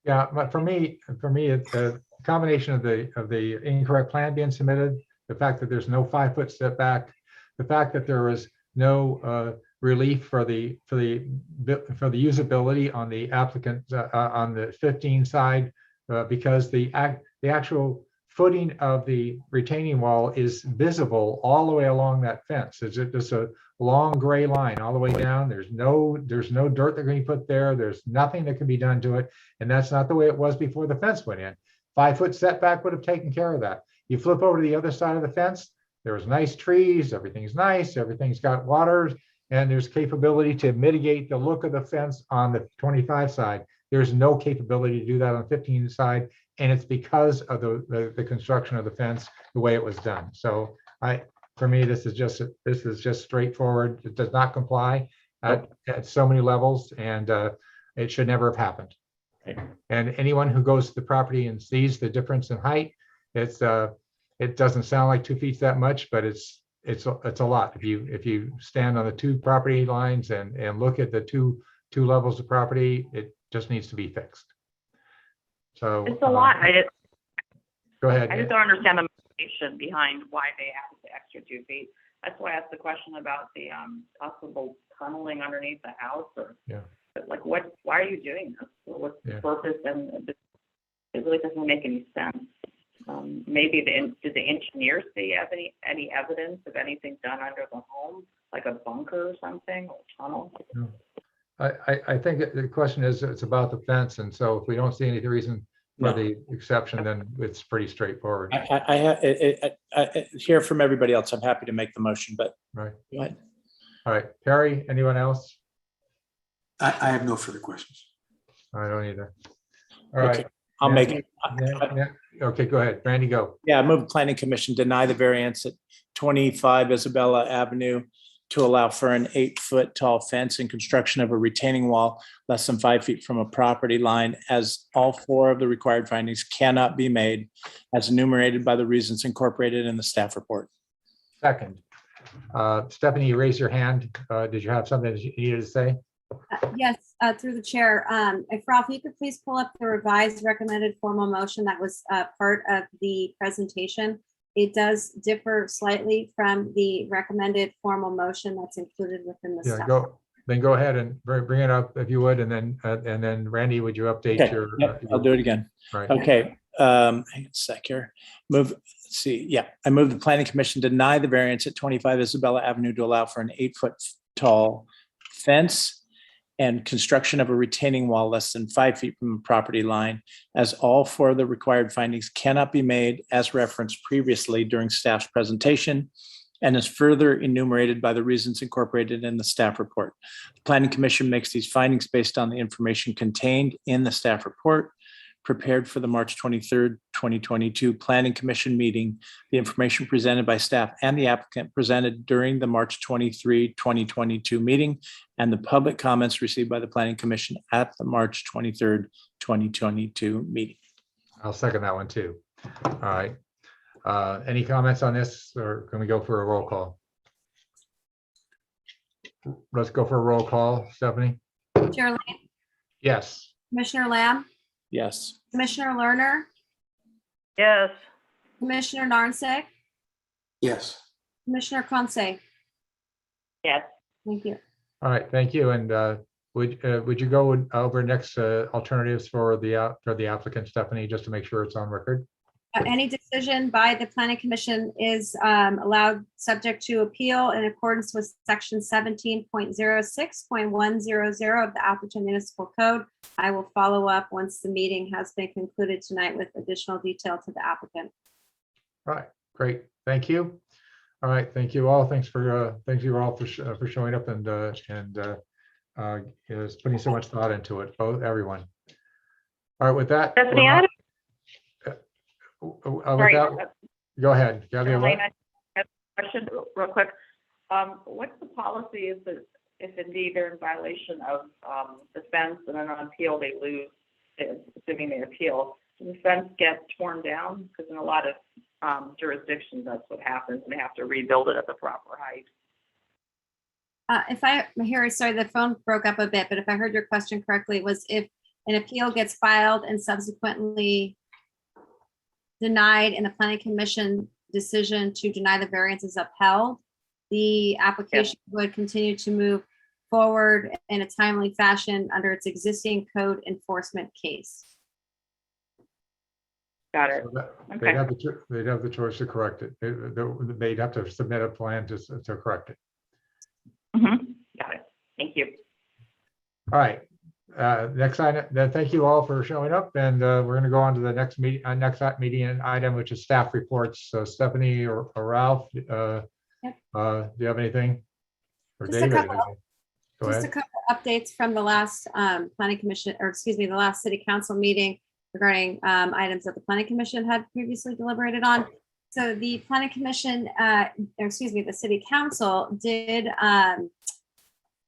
Yeah, but for me, it's a combination of the incorrect plan being submitted, the fact that there's no 5-foot setback, the fact that there was no relief for the usability on the applicant on the 15 side, because the actual footing of the retaining wall is visible all the way along that fence. It's just a long gray line all the way down. There's no dirt they're going to put there. There's nothing that can be done to it. And that's not the way it was before the fence went in. 5-foot setback would have taken care of that. You flip over to the other side of the fence, there's nice trees, everything's nice, everything's got waters, and there's capability to mitigate the look of the fence on the 25 side. There's no capability to do that on the 15 side. And it's because of the construction of the fence, the way it was done. So for me, this is just straightforward. It does not comply at so many levels, and it should never have happened. And anyone who goes to the property and sees the difference in height, it doesn't sound like 2 feet's that much, but it's a lot. If you stand on the 2 property lines and look at the two levels of property, it just needs to be fixed. So it's a lot. Go ahead. I just don't understand the motivation behind why they added the extra 2 feet. That's why I asked the question about the possible tunneling underneath the house, or like why are you doing this? What's the purpose? And it really doesn't make any sense. Maybe did the engineers see any evidence of anything done under the home, like a bunker or something, or a tunnel? No. I think the question is, it's about the fence, and so if we don't see any reason for the exception, then it's pretty straightforward. I hear from everybody else. I'm happy to make the motion, but right. Go ahead. All right, Perry, anyone else? I have no further questions. I don't either. All Okay, right. I'll make it. Okay, go ahead. Randy, go. Yeah, I move planning commission deny the variance at 25 Isabella Avenue to allow for an 8-foot tall fence and construction of a retaining wall less than 5 feet from a property line, as all 4 of the required findings cannot be made as enumerated by the reasons incorporated in the staff report. Second. Stephanie, you raised your hand. Did you have something that you needed to say? Yes, through the chair. If Ralph, you could please pull up the revised recommended formal motion that was part of the presentation. It does differ slightly from the recommended formal motion that's included within the Yeah, staff. then go ahead and bring it up if you would, and then Randy, would you update Okay, your? yep, I'll do it again. Right. Okay, hang on a sec here. Let's see. Yeah, I move the planning commission deny the variance at 25 Isabella Avenue to allow for an 8-foot tall fence and construction of a retaining wall less than 5 feet from the property line, as all 4 of the required findings cannot be made as referenced previously during staff's presentation, and is further enumerated by the reasons incorporated in the staff report. The planning commission makes these findings based on the information contained in the staff report prepared for the March 23rd, 2022 planning commission meeting. The information presented by staff and the applicant presented during the March 23, 2022 meeting, and the public comments received by the planning commission at the March 23rd, 2022 meeting. I'll second that one too. All right. Any comments on this, or can we go for a roll call? Let's go for a roll call. Stephanie? Chair Lane, Yes. Commissioner Lamb, Yes. Commissioner Lerner, Yes. Commissioner Narnsick, Yes. Commissioner Conce. Yes. Thank you. All right, thank you. And would you go over next alternatives for the applicant, Stephanie, just to make sure it's on record? Any decision by the planning commission is allowed subject to appeal in accordance with section 17.06.100 of the Appleton Municipal Code. I will follow up once the meeting has been concluded tonight with additional detail to the applicant. All right, great. Thank you. All right, thank you all. Thank you all for showing up and putting so much thought into it, everyone. All right, with that. Stephanie, I With that, go ahead. Gabby, what? I have a question real quick. What's the policy if indeed they're in violation of the fence and then on appeal they lose, assuming they appeal, does the fence get torn down? Because in a lot of jurisdictions, that's what happens, and they have to rebuild it at the proper height. Sorry, the phone broke up a bit, but if I heard your question correctly, it was if an appeal gets filed and subsequently denied and the planning commission decision to deny the variance is upheld, the application would continue to move forward in a timely fashion under its existing code enforcement case. Got it. They'd have the choice to correct it. They'd have to submit a plan to correct it. Got it. Thank you. All right. Next item, thank you all for showing up, and we're going to go on to the next meeting item, which is staff reports. So Stephanie or Ralph, do you have anything? Or Just David? a couple, Go ahead. just a couple updates from the last planning commission, or excuse me, the last city council meeting regarding items that the planning commission had previously deliberated on. So the planning commission, the city council did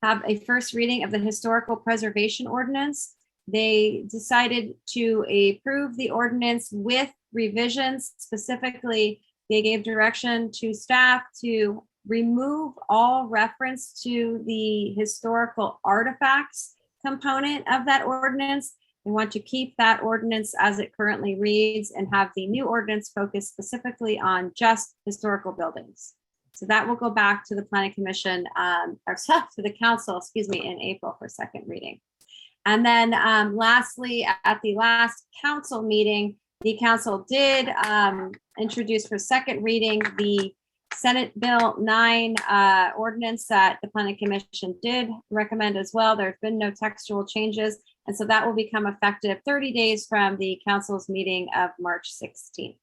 have a first reading of the historical preservation ordinance. They decided to approve the ordinance with revisions. Specifically, they gave direction to staff to remove all reference to the historical artifacts component of that ordinance. They want to keep that ordinance as it currently reads and have the new ordinance focus specifically on just historical buildings. So that will go back to the planning commission, to the council, in April for second reading. And then lastly, at the last council meeting, the council did introduce for second reading the Senate Bill 9 ordinance that the planning commission did recommend as well. There's been no textual changes. And so that will become effective 30 days from the council's meeting of March 16th.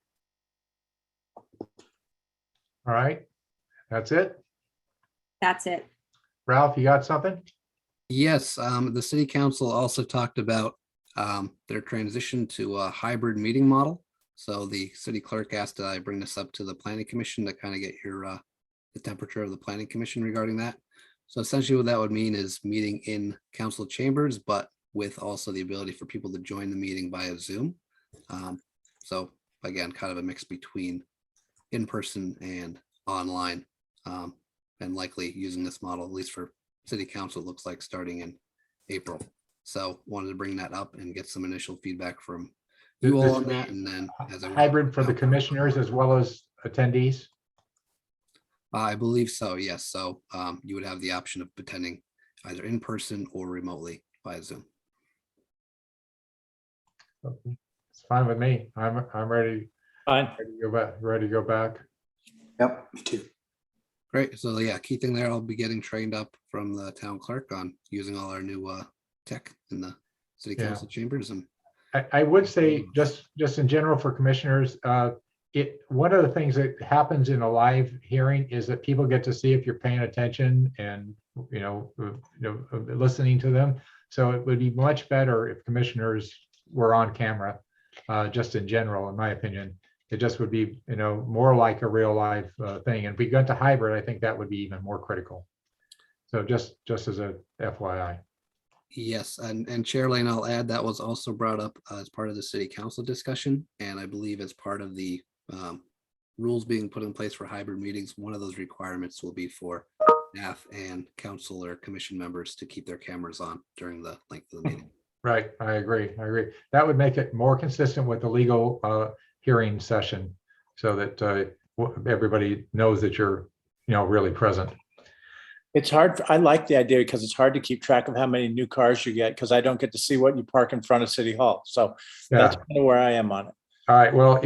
All right. That's it. That's it. Ralph, you got something? Yes, the city council also talked about their transition to a hybrid meeting model. So the city clerk asked that I bring this up to the planning commission to kind of get your the temperature of the planning commission regarding that. So essentially what that would mean is meeting in council chambers, but with also the ability for people to join the meeting via Zoom. So again, kind of a mix between in-person and online, and likely using this model, at least for city council, looks like starting in April. So wanted to bring that up and get some initial feedback from you all on that. And then as I Hybrid for the commissioners as well as attendees? I believe so, yes. So you would have the option of attending either in person or remotely via Zoom. Okay. It's fine with me. I'm ready. Fine. Ready to go back. Ready to go back. Yep, me too. Great. So yeah, key thing there, I'll be getting trained up from the town clerk on using all our new tech in the city council chambers. And I would say just in general for commissioners, one of the things that happens in a live hearing is that people get to see if you're paying attention and listening to them. So it would be much better if commissioners were on camera, just in general, in my opinion. It just would be more like a real live thing. And if we got to hybrid, I think that would be even more critical. So just as a FYI. yes, and Chair Lane, I'll add that was also brought up as part of the city council discussion. And I believe as part of the rules being put in place for hybrid meetings, one of those requirements will be for staff and council or commission members to keep their cameras on during the length of the meeting. Right, I agree. That would make it more consistent with the legal hearing session so that everybody knows that you're really present. It's hard. I like the idea because it's hard to keep track of how many new cars you get because I don't get to see what you park in front of City Hall. So that's kind of where I am on it. All right. Well,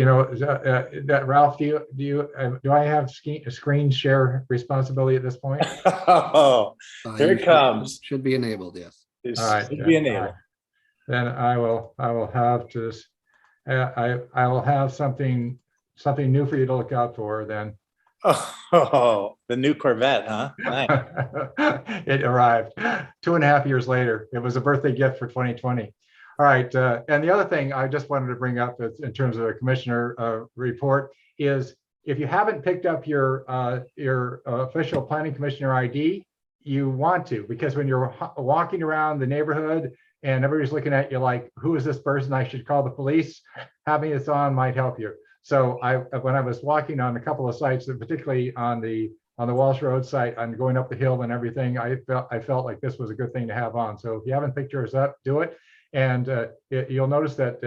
Ralph, do I have screen share responsibility at this point? Oh, here it comes. Should be enabled. Yes. All right. Should be enabled. Then I will have to. I will have something new for you to look out for then. Oh, the new Corvette, huh? Nice. It arrived 2.5 years later. It was a birthday gift for 2020. All right. And the other thing I just wanted to bring up is, in terms of a commissioner report, is if you haven't picked up your official planning commissioner ID, you want to, because when you're walking around the neighborhood and everybody's looking at you like, who is this person? I should call the police. Having this on might help you. So when I was walking on a couple of sites, and particularly on the Walsh Road site, and going up the hill and everything, I felt like this was a good thing to have on. So if you haven't picked yours up, do it. And you'll notice that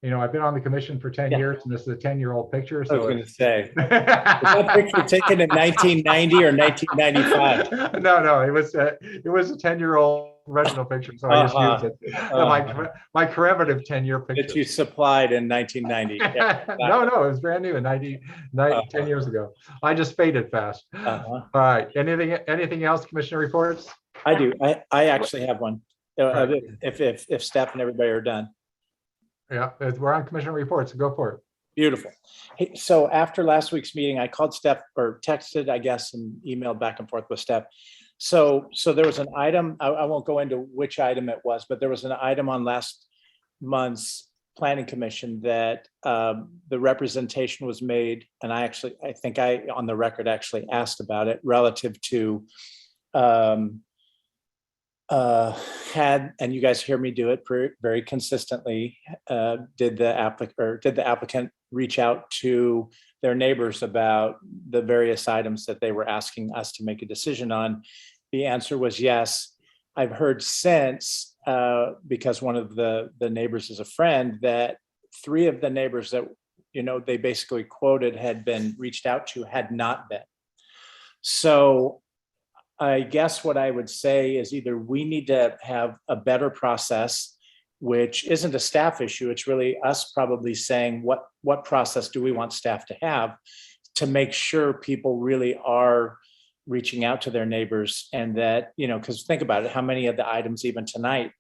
I've been on the commission for 10 years, and this is a 10-year-old picture. So I was going to say, was that picture taken in 1990 or 1995? No, it was a 10-year-old original picture. So I just used it. My commemorative 10-year picture that you supplied in 1990. Yeah, no, it was brand new in 10 years ago. I just faded fast. All right. Anything else, Commissioner reports? I do. I actually have one. If staff and everybody are done. Yeah, we're on commissioner reports, so go for it. Beautiful. Hey, so after last week's meeting, I called Steph, or texted, I guess, and emailed back and forth with Steph. So there was an item, I won't go into which item it was, but there was an item on last month's planning commission that the representation was made, and I think I on the record actually asked about it relative to and you guys hear me do it very consistently. Did the applicant reach out to their neighbors about the various items that they were asking us to make a decision on? The answer was yes. I've heard since, because one of the neighbors is a friend, that 3 of the neighbors that they basically quoted had been reached out to had not been. So I guess what I would say is either we need to have a better process, which isn't a staff issue. It's really us probably saying what process do we want staff to have to make sure people really are reaching out to their neighbors, and that, because think about it, how many of the items even tonight,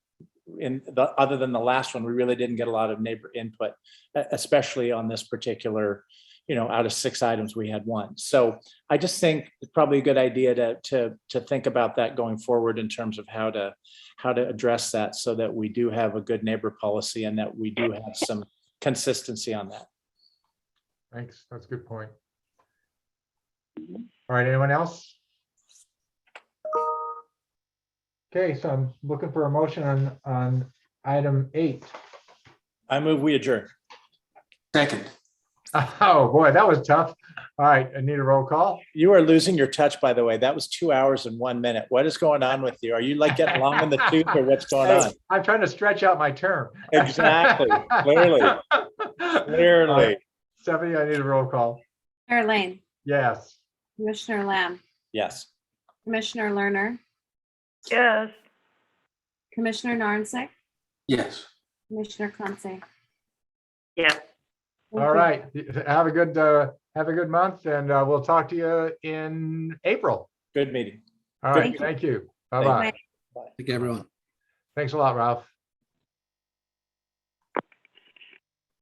other than the last one, we really didn't get a lot of neighbor input, especially on this particular out of 6 items, we had 1. So I just think it's probably a good idea to think about that going forward in terms of how to address that so that we do have a good neighbor policy and that we do have some consistency on that. Thanks. That's a good point. All right, anyone else? Okay, so I'm looking for a motion on item 8. I move we adjourn. Second. Oh, boy, that was tough. All right, I need a roll call. You are losing your touch, by the way. That was 2 hours and 1 minute. What is going on with you? Are you like getting long in the tooth or what's going on? I'm trying to stretch out my term. Exactly. Clearly. Stephanie, I need a roll call. Chair Lane, Yes. Commissioner Lamb, Yes. Commissioner Lerner, Yes. Commissioner Narnsick, Yes. Commissioner Clancy. Yes. All right. Have a good month, and we'll talk to you in April. Good meeting. All right. Thank you. Bye-bye. Thank you, everyone. Thanks a lot, Ralph.